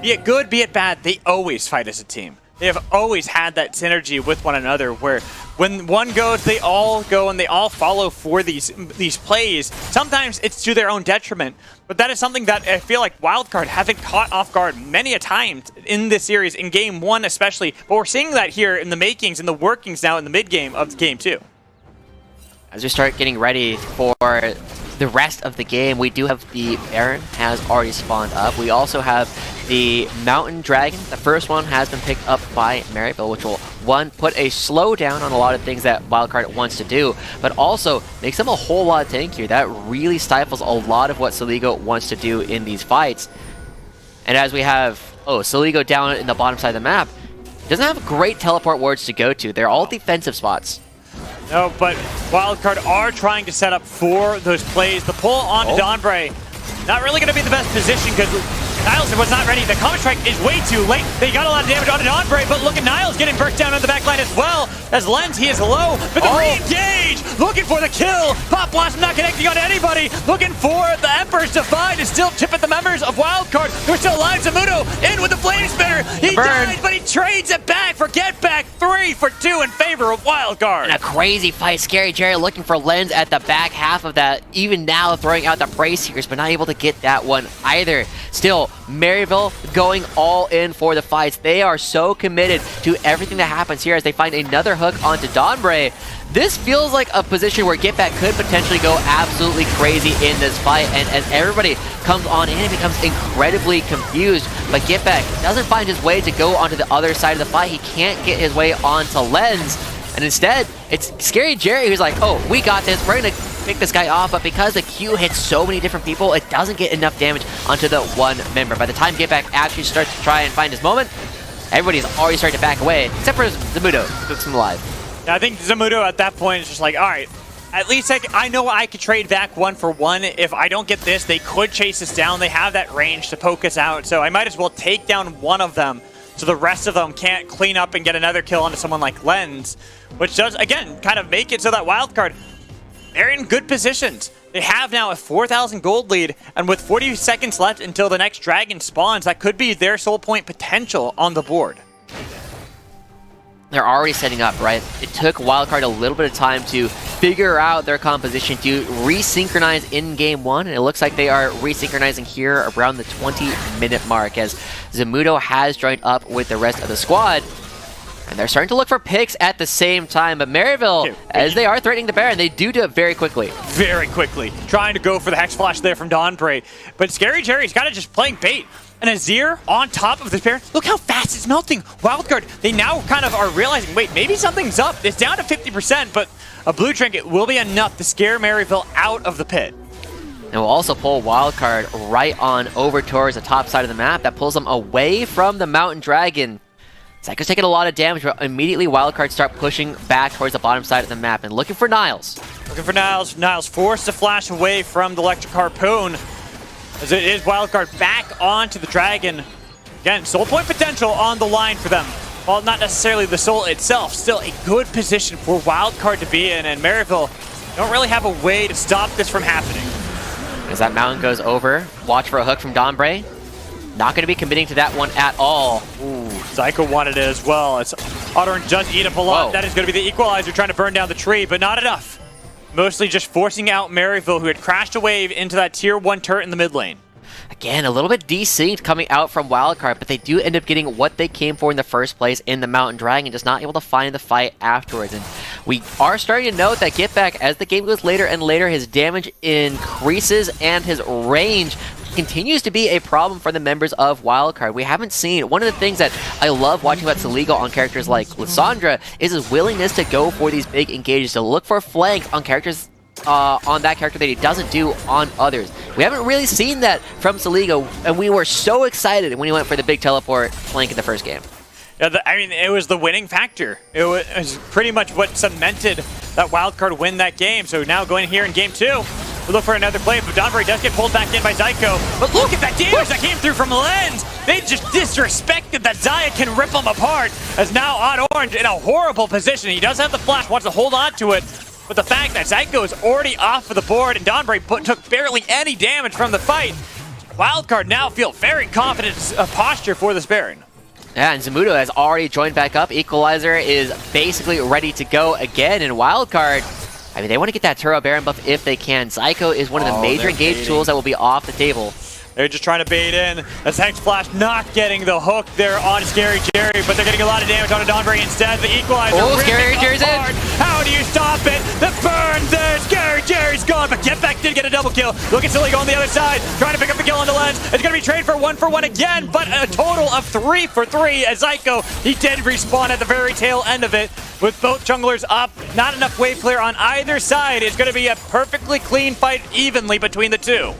be it good, be it bad, they always fight as a team. They have always had that synergy with one another where when one goes, they all go and they all follow for these plays. Sometimes it's to their own detriment, but that is something that I feel like Wildcard haven't caught off guard many a time in this series, in Game 1 especially, but we're seeing that here in the makings and the workings now in the mid-game of Game 2. As we start getting ready for the rest of the game, we do have the Baron has already spawned up. We also have the Mountain Dragon. The first one has been picked up by Maryville, which will, one, put a slowdown on a lot of things that Wildcard wants to do, but also makes them a whole lot tankier. That really stifles a lot of what Soligo wants to do in these fights. And as we have, Soligo down in the bottom side of the map, doesn't have great teleport wards to go to. They're all defensive spots. No, but Wildcard are trying to set up for those plays. The pull onto Donbray, not really going to be the best position because Niles was not ready. The Comet Strike is way too late. They got a lot of damage onto Donbray, but look at Niles getting burnt down on the back line as well. As Lens, he is low, but the re-engage, looking for the kill. Pop Blossom not connecting on anybody. Looking for the Emperor's Divide to still chip at the members of Wildcard. They're still alive. Zamudo in with the Flame Spitter. He died, but he trades it back for Get Back. 3 for 2 in favor of Wildcard. And a crazy fight. Scary Jerry looking for Lens at the back half of that. Even now throwing out the Brace Seekers, but not able to get that one either. Still, Maryville going all in for the fights. They are so committed to everything that happens here as they find another hook onto Donbray. This feels like a position where Get Back could potentially go absolutely crazy in this fight, and as everybody comes on in, it becomes incredibly confused, but Get Back doesn't find his way to go onto the other side of the fight. He can't get his way onto Lens, and instead, it's Scary Jerry who's like, oh, we got this, we're gonna pick this guy off, but because the Q hits so many different people, it doesn't get enough damage onto the one member. By the time Get Back actually starts to try and find his moment, everybody's already starting to back away, except for Zamudo, who cooks him alive. Yeah, I think Zamudo at that point is just like, all right, at least I know I could trade back 1 for 1. If I don't get this, they could chase us down. They have that range to poke us out, so I might as well take down one of them so the rest of them can't clean up and get another kill onto someone like Lens, which does, again, kind of make it so that Wildcard, they're in good positions. They have now a 4,000 gold lead, and with 40 seconds left until the next dragon spawns, that could be their soul point potential on the board. they're already setting up, right? It took Wildcard a little bit of time to figure out their composition, to resynchronize in game 1, and it looks like they are resynchronizing here around the 20-minute mark as Zamudo has joined up with the rest of the squad. And they're starting to look for picks at the same time, but Maryville, as they are threatening the Baron, they do it very quickly. Very quickly. Trying to go for the Hex Flash there from Donbray, but Scary Jerry's kind of just playing bait. And Azir on top of this Baron. Look how fast it's melting. Wildcard, they now kind of are realizing, wait, maybe something's up. It's down to 50%, but a blue trinket will be enough to scare Maryville out of the pit. And we'll also pull Wildcard right on over towards the top side of the map. That pulls them away from the Mountain Dragon. Zyko's taking a lot of damage, but immediately Wildcard start pushing back towards the bottom side of the map and looking for Niles. Looking for Niles. Niles forced to flash away from the Electric Harpoon. As it is Wildcard back onto the Dragon. Again, soul point potential on the line for them. While not necessarily the soul itself, still a good position for Wildcard to be in, and Maryville don't really have a way to stop this from happening. As that mountain goes over, watch for a hook from Donbray. Not going to be committing to that one at all. Ooh, Zyko wanted it as well. It's Otterin does eat up a lot. Whoa. That is going to be the equalizer trying to burn down the tree, but not enough. Mostly just forcing out Maryville, who had crashed a wave into that tier 1 turret in the mid lane. Again, a little bit desynced coming out from Wildcard, but they do end up getting what they came for in the first place in the Mountain Dragon, just not able to find the fight afterwards. And we are starting to note that Get Back, as the game goes later and later, his damage increases and his range continues to be a problem for the members of Wildcard. We haven't seen, one of the things that I love watching about Saligo on characters like Lysandra is his willingness to go for these big engages, to look for flanks on characters on that character that he doesn't do on others. We haven't really seen that from Saligo, and we were so excited when he went for the big teleport flank in the first game. Yeah, I mean, it was the winning factor. It was pretty much what cemented that Wildcard win that game. So now going here in game 2, we look for another play, but Donbray does get pulled back in by Zyko. But look at that damage that came through from Lens. They just disrespected that Zaya can rip them apart, as now Odd Orange in a horrible position. He does have the flash, wants to hold on to it, but the fact that Zyko is already off of the board and Donbray took barely any damage from the fight, Wildcard now feel very confident posture for this Baron. Yeah, and Zamudo has already joined back up. Equalizer is basically ready to go again, and Wildcard, I mean, they want to get that Turo Baron buff if they can. Zyko is one of the major engage tools that will be off the table. They're just trying to bait in. That's Hex Flash not getting the hook there on Scary Jerry, but they're getting a lot of damage on a Donbray instead. The equalizer. Oh, Scary Jerry's in. How do you stop it? The burn there. Scary Jerry's gone, but Get Back did get a double kill. Look at Silly on the other side, trying to pick up the kill on the Lens. It's going to be trade for 1-for-1 again, but a total of 3-for-3 as Zyko, he did respawn at the very tail end of it. With both junglers up, not enough wave clear on either side. It's going to be a perfectly clean fight evenly between the two.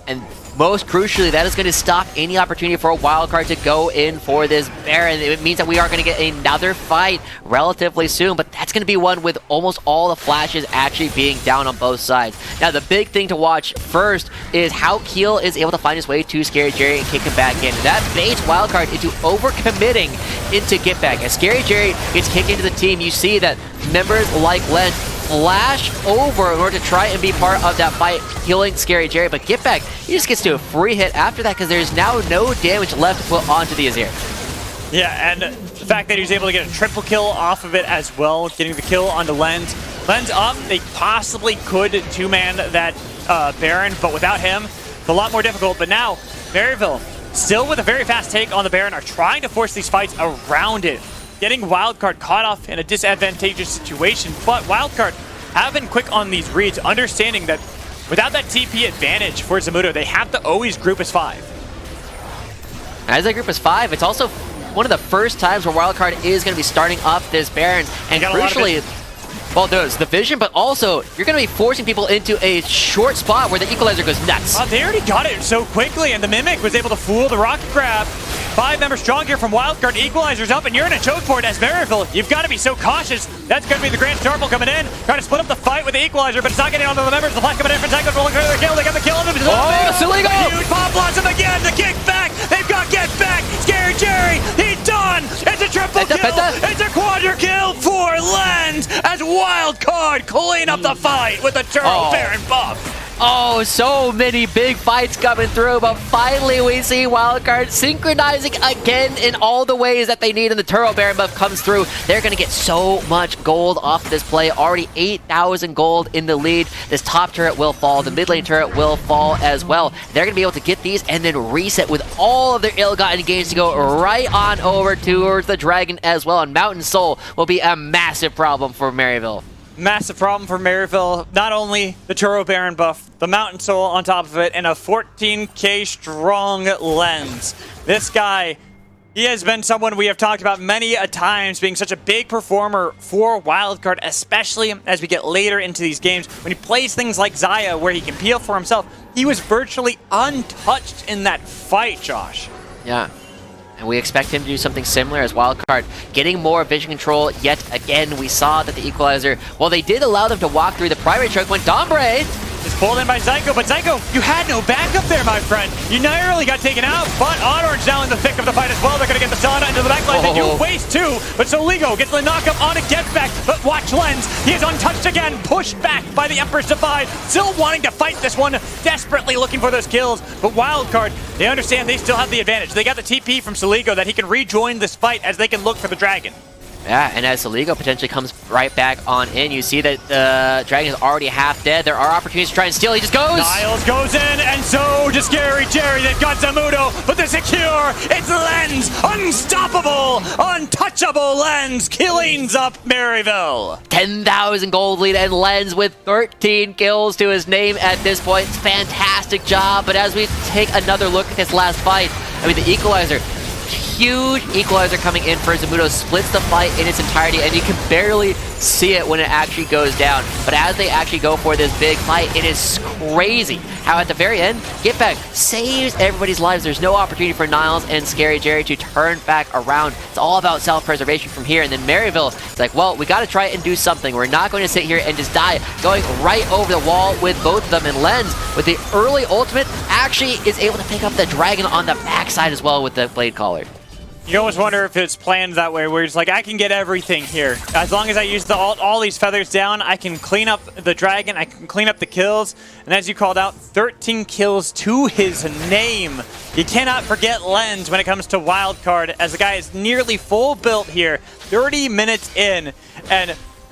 And most crucially, that is going to stop any opportunity for a Wildcard to go in for this Baron. It means that we are going to get another fight relatively soon, but that's going to be one with almost all the flashes actually being down on both sides. Now, the big thing to watch first is how Keel is able to find his way to Scary Jerry and kick him back in. That baits Wildcard into overcommitting into Get Back. As Scary Jerry gets kicked into the team, you see that members like Len flash over in order to try and be part of that fight, healing Scary Jerry, but Get Back, he just gets to a free hit after that because there's now no damage left to put onto the Azir. Yeah, and the fact that he was able to get a triple kill off of it as well, getting the kill onto Lens. Lens up, they possibly could two-man that Baron, but without him, it's a lot more difficult. But now, Maryville, still with a very fast take on the Baron, are trying to force these fights around it. Getting Wildcard caught off in a disadvantageous situation, but Wildcard have been quick on these reads, understanding that without that TP advantage for Zamudo, they have to always group as 5. As they group as 5, it's also one of the first times where Wildcard is going to be starting up this Baron, and crucially, well, there's the vision, but also you're going to be forcing people into a short spot where the equalizer goes nuts. They already got it so quickly, and the Mimic was able to fool the rocket grab. 5 members strong here from Wildcard. Equalizer's up, and you're in a choke point as Maryville. You've got to be so cautious. That's going to be the Grand Starple coming in, trying to split up the fight with the Equalizer, but it's not getting onto the members. The flash coming in from Zyko, rolling for the kill. They got the kill on them. Oh, Siligo! Huge pop blossom again. The kick back. They've got Get Back. Scary Jerry. He's done. It's a triple kill. It's a quadra kill for Lens as Wildcard clean up the fight with the Turtle Baron buff. Oh, so many big fights coming through, but finally we see Wildcard synchronizing again in all the ways that they need, and the Turbo Baron buff comes through. They're going to get so much gold off of this play. Already 8,000 gold in the lead. This top turret will fall. The mid lane turret will fall as well. They're going to be able to get these and then reset with all of their ill-gotten gains to go right on over towards the Dragon as well, and Mountain Soul will be a massive problem for Maryville. Massive problem for Maryville. Not only the Turbo Baron buff, the Mountain Soul on top of it, and a 14k strong lens. This guy, he has been someone we have talked about many a times, being such a big performer for Wildcard, especially as we get later into these games. When he plays things like Xayah, where he can peel for himself, he was virtually untouched in that fight, Josh. Yeah. And we expect him to do something similar as Wildcard, getting more vision control yet again. We saw that the Equalizer, well, they did allow them to walk through the primary choke when Dombre is pulled in by Zyko, but Zyko, you had no backup there, my friend. You narrowly got taken out, but Orange now in the thick of the fight as well. They're going to get the Sana into the backline. They do waste two, but Soligo gets the knockup on a get back, but watch Lens. He is untouched again, pushed back by the Emperor's Divide, still wanting to fight this one, desperately looking for those kills, but Wildcard, they understand they still have the advantage. They got the TP from Soligo that he can rejoin this fight as they can look for the Dragon. Yeah, and as Soligo potentially comes right back on in, you see that the Dragon is already half dead. There are opportunities to try and steal. He just goes! Niles goes in, and so does Scary Jerry. They've got Zamudo, but the secure, it's Lens! Unstoppable, untouchable Lens, killings up Maryville. 10,000 gold lead, and Lens with 13 kills to his name at this point. Fantastic job, but as we take another look at this last fight, I mean, the Equalizer, huge Equalizer coming in for Zamudo, splits the fight in its entirety, and you can barely see it when it actually goes down. But as they actually go for this big fight, it is crazy how at the very end, Get Back saves everybody's lives. There's no opportunity for Niles and Scary Jerry to turn back around. It's all about self-preservation from here. And then Maryville is like, well, we got to try and do something. We're not going to sit here and just die. Going right over the wall with both of them. And Lens, with the early ultimate, actually is able to pick up the Dragon on the backside as well with the Blade Collar. You almost wonder if it's planned that way, where it's like, I can get everything here. As long as I use all these feathers down, I can clean up the Dragon, I can clean up the kills. And as you called out, 13 kills to his name. You cannot forget Lens when it comes to Wildcard, as the guy is nearly full built here, 30 minutes in. And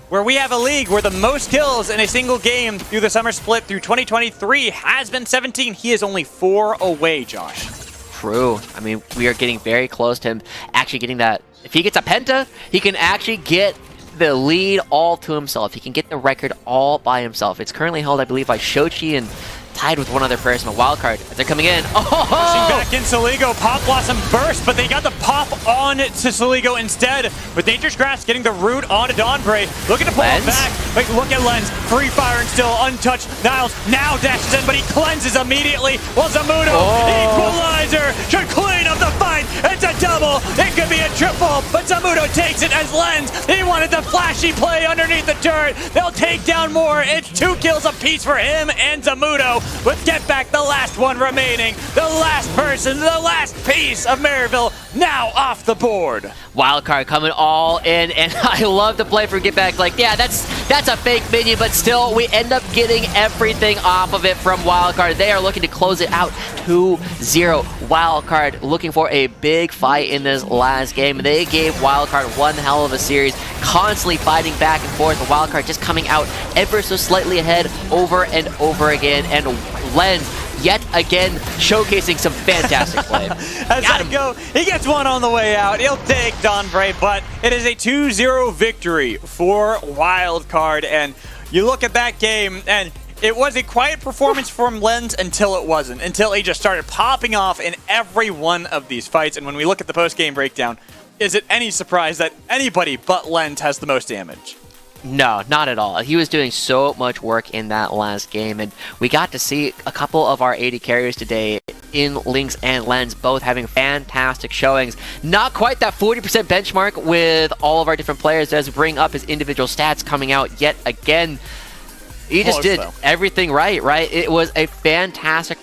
where we have a league where the most kills in a single game through the summer split through 2023 has been 17, he is only 4 away, Josh. True. I mean, we are getting very close to him actually getting that. If he gets a penta, he can actually get the lead all to himself. He can get the record all by himself. It's currently held, I believe, by Shochi and tied with one other person, a Wildcard. As they're coming in. Oh! Pushing back in Soligo, Pop Blossom burst, but they got the pop on to Soligo instead. With Nature's Grass getting the root onto Dawnbray, looking to pull it back. But look at Lens, free fire and still untouched. Niles now dashes in, but he cleanses immediately. While Zamudo, Equalizer, should clean up the fight. It's a double, it could be a triple, but Zamudo takes it as Lens. He wanted the flashy play underneath the turret. They'll take down more. It's 2 kills apiece for him and Zamudo. With Get Back, the last one remaining, the last person, the last piece of Maryville now off the board. Wildcard coming all in, and I love the play for Get Back. Like, yeah, that's a fake minion, but still, we end up getting everything off of it from Wildcard. They are looking to close it out 2-0. Wildcard looking for a big fight in this last game. They gave Wildcard one hell of a series, constantly fighting back and forth. The Wildcard just coming out ever so slightly ahead over and over again, and Lens yet again showcasing some fantastic play. As I go, he gets one on the way out. He'll take Dawnbray, but it is a 2-0 victory for Wildcard. And you look at that game, and it was a quiet performance from Lens until it wasn't, until he just started popping off in every one of these fights. And when we look at the post-game breakdown, is it any surprise that anybody but Lens has the most damage? No, not at all. He was doing so much work in that last game, and we got to see a couple of our 80 carriers today in Lynx and Lens, both having fantastic showings. Not quite that 40% benchmark with all of our different players as we bring up his individual stats coming out yet again. He just did everything right? It was a fantastic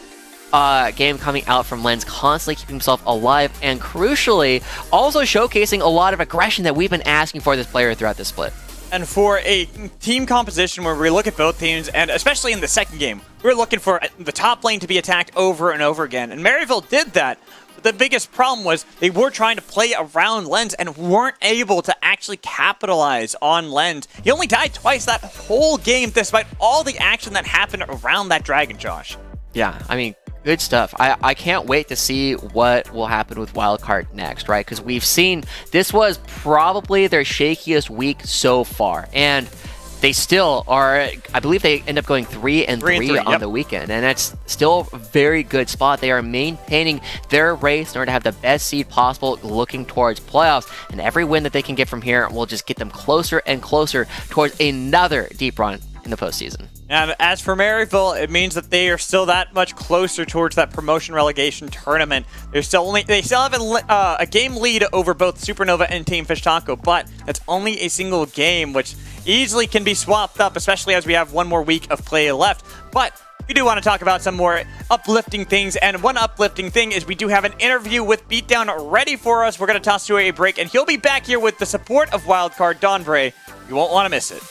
game coming out from Lens, constantly keeping himself alive, and crucially, also showcasing a lot of aggression that we've been asking for this player throughout this split. And for a team composition where we look at both teams, and especially in the second game, we're looking for the top lane to be attacked over and over again. And Maryville did that. But the biggest problem was they were trying to play around Lens and weren't able to actually capitalize on Lens. He only died twice that whole game despite all the action that happened around that dragon, Josh. Yeah, I mean, good stuff. I can't wait to see what will happen with Wildcard next, right? Because we've seen this was probably their shakiest week so far. And they still are, I believe they end up going 3-3 on the weekend. And that's still a very good spot. They are maintaining their race in order to have the best seed possible looking towards playoffs. And every win that they can get from here will just get them closer and closer towards another deep run in the postseason. And as for Maryville, it means that they are still that much closer towards that promotion relegation tournament. They still have a game lead over both Supernova and Team Fish Taco, but that's only a single game, which easily can be swapped up, especially as we have one more week of play left. But we do want to talk about some more uplifting things, and one uplifting thing is we do have an interview with Beatdown ready for us. We're going to toss to a break, and he'll be back here with the support of Wildcard, Donbray. You won't want to miss it.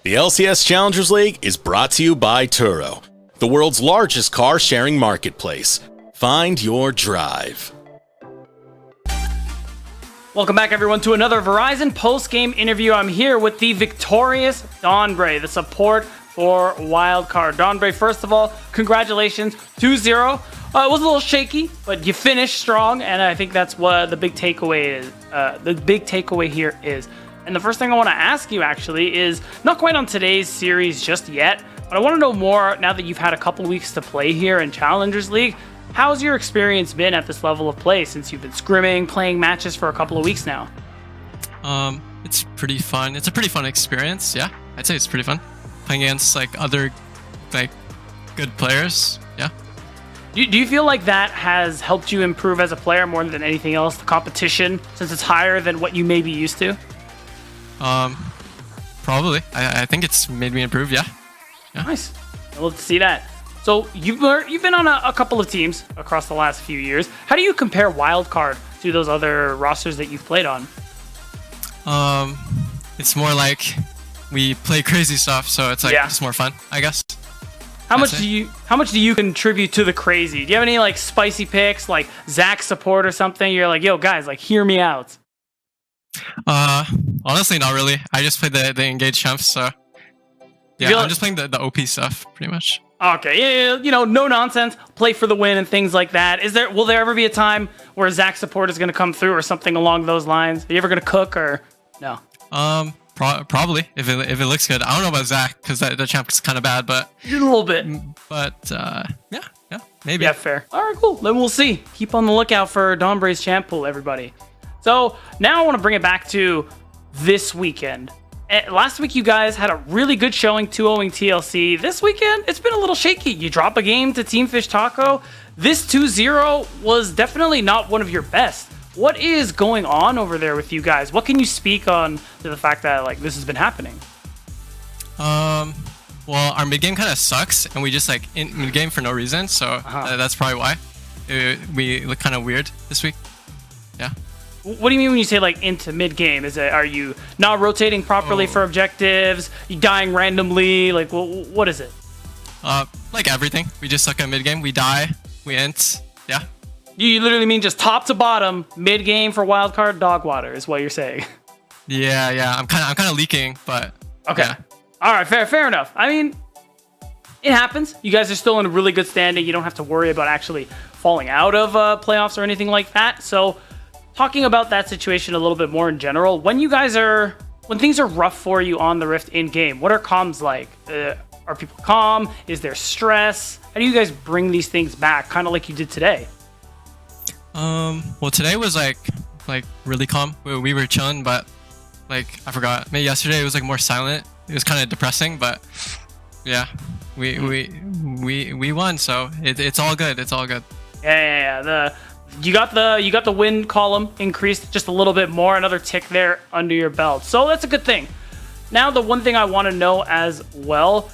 The LCS Challengers League is brought to you by Turo, the world's largest car-sharing marketplace. Find your drive. Welcome back, everyone, to another Verizon post-game interview. I'm here with the victorious Donbray, the support for Wildcard. Donbray, first of all, congratulations, 2-0. It was a little shaky, but you finished strong, and I think that's what the big takeaway is. The big takeaway here is. And the first thing I want to ask you, actually, is not quite on today's series just yet, but I want to know more now that you've had a couple weeks to play here in Challengers League. How's your experience been at this level of play since you've been scrimming, playing matches for a couple of weeks now? It's pretty fun. It's a pretty fun experience, yeah. I'd say it's pretty fun. Playing against, other, good players, yeah. Do you feel like that has helped you improve as a player more than anything else, the competition, since it's higher than what you may be used to? Probably. I think it's made me improve, yeah. Nice. I'd love to see that. So you've been on a couple of teams across the last few years. How do you compare Wildcard to those other rosters that you've played on? It's more like we play crazy stuff, so it's just more fun, I guess. How much do you contribute to the crazy? Do you have any spicy picks, like Zach support or something? You're like, yo guys, hear me out. Honestly, not really. I just play the engaged champs, so yeah, I'm just playing the OP stuff pretty much. Okay, yeah, no nonsense. Play for the win and things like that. Will there ever be a time where Zach support is going to come through or something along those lines? Are you ever going to cook or no? Probably if it looks good. I don't know about Zach because the champ is kind of bad, but a little bit. But yeah, maybe. Yeah, fair. All right, cool. Then we'll see. Keep on the lookout for Donbray's champ pool, everybody. So now I want to bring it back to this weekend. Last week, you guys had a really good showing, 2-0ing TLC. This weekend, it's been a little shaky. You drop a game to Team Fish Taco. This 2-0 was definitely not one of your best. What is going on over there with you guys? What can you speak on to the fact that this has been happening? Well, our mid game kind of sucks, and we just in mid game for no reason. So that's probably why we look kind of weird this week. Yeah. What do you mean when you say into mid game? Are you not rotating properly for objectives? You dying randomly? What is it? Everything. We just suck at mid game. We die. We int. Yeah. You literally mean just top to bottom mid game for Wildcard dog water is what you're saying. Yeah. I'm kind of leaking, but okay. Yeah. All right, fair enough. I mean, it happens. You guys are still in a really good standing. You don't have to worry about actually falling out of playoffs or anything like that. So, talking about that situation a little bit more in general, when things are rough for you on the Rift in game, what are comms like? Are people calm? Is there stress? How do you guys bring these things back, kind of like you did today? Well, today was really calm. We were chilling, but I forgot. Maybe yesterday it was more silent. It was kind of depressing, but yeah, we won, so it's all good. It's all good. Yeah. You got the win column increased just a little bit more, another tick there under your belt. So that's a good thing. Now, the one thing I want to know as well,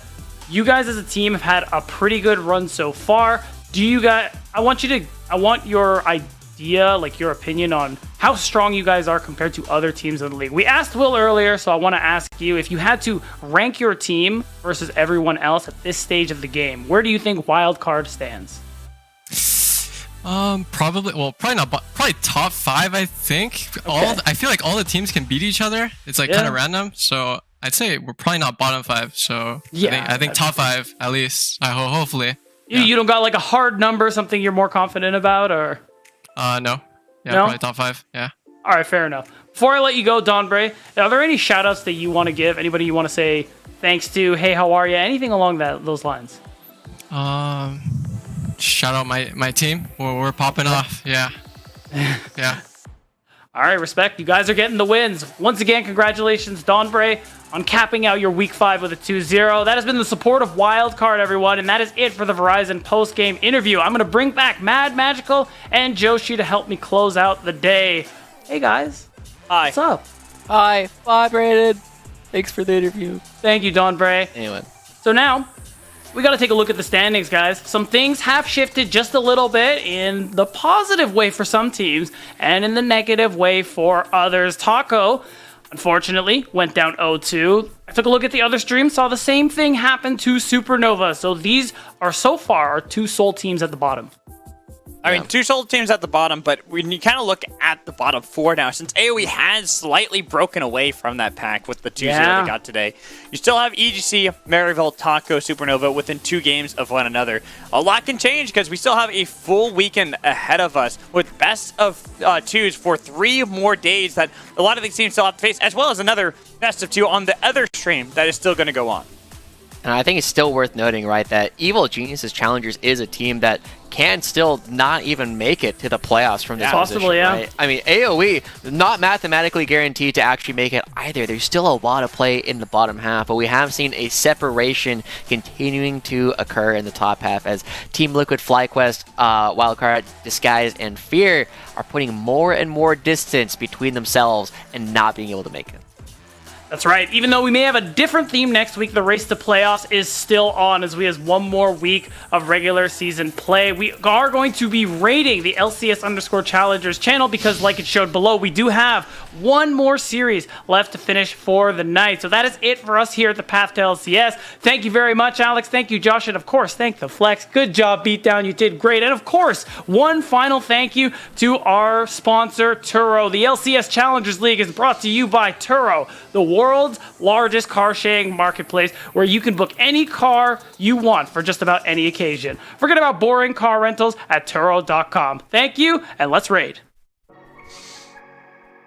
you guys as a team have had a pretty good run so far. I want your idea, like your opinion on how strong you guys are compared to other teams in the league. We asked Will earlier, so I want to ask you, if you had to rank your team versus everyone else at this stage of the game, where do you think Wildcard stands? Probably top 5, I think. Okay. I feel like all the teams can beat each other. It's like kind of random. So I'd say we're probably not bottom 5. So yeah, I think top 5 at least. Hopefully. You don't got like a hard number, something you're more confident about, or? No. Yeah, No? probably top 5. Yeah. All right, fair enough. Before I let you go, Don Bray, are there any shout-outs that you want to give? Anybody you want to say thanks to? Hey, how are you? Anything along those lines? Shout out my team. We're popping off. Yeah. Yeah. All right, respect. You guys are getting the wins. Once again, congratulations, Don Bray, on capping out your Week 5 with a 2-0. That has been the support of Wildcard, everyone, and that is it for the Verizon post-game interview. I'm going to bring back Mad Magical and Joshi to help me close out the day. Hey, guys. Hi. What's up? Hi. Bye, Brandon. Thanks for the interview. Thank you, Don Bray. Anyway. So now, we got to take a look at the standings, guys. Some things have shifted just a little bit in the positive way for some teams and in the negative way for others. Taco, unfortunately, went down 0-2. I took a look at the other stream, saw the same thing happen to Supernova. So these are so far our 2 Seoul teams at the bottom. I mean, 2 Seoul teams at the bottom, but when you kind of look at the bottom 4 now, since AoE has slightly broken away from that pack with the 2-0 they got today, you still have EGC, Maryville, Taco, Supernova within 2 games of one another. A lot can change because we still have a full weekend ahead of us with best of 2s for 3 more days that a lot of these teams still have to face, as well as another best of 2 on the other stream that is still going to go on. And I think it's still worth noting, right, that Evil Geniuses Challengers is a team that can still not even make it to the playoffs from this position, right? I mean, AoE, not mathematically guaranteed to actually make it either. There's still a lot of play in the bottom half, but we have seen a separation continuing to occur in the top half as Team Liquid, FlyQuest, Wildcard, Disguise, and Fear are putting more and more distance between themselves and not being able to make it. That's right. Even though we may have a different theme next week, the race to playoffs is still on as we have one more week of regular season play. We are going to be rating the LCS Challengers channel because, like it showed below, we do have one more series left to finish for the night. So that is it for us here at the Path to LCS. Thank you very much, Alex. Thank you, Josh. And of course, thank the Flex. Good job, Beatdown. You did great. And of course, one final thank you to our sponsor, Turo. The LCS Challengers League is brought to you by Turo, the world's largest car sharing marketplace where you can book any car you want for just about any occasion. Forget about boring car rentals at Turo.com. Thank you, and let's raid.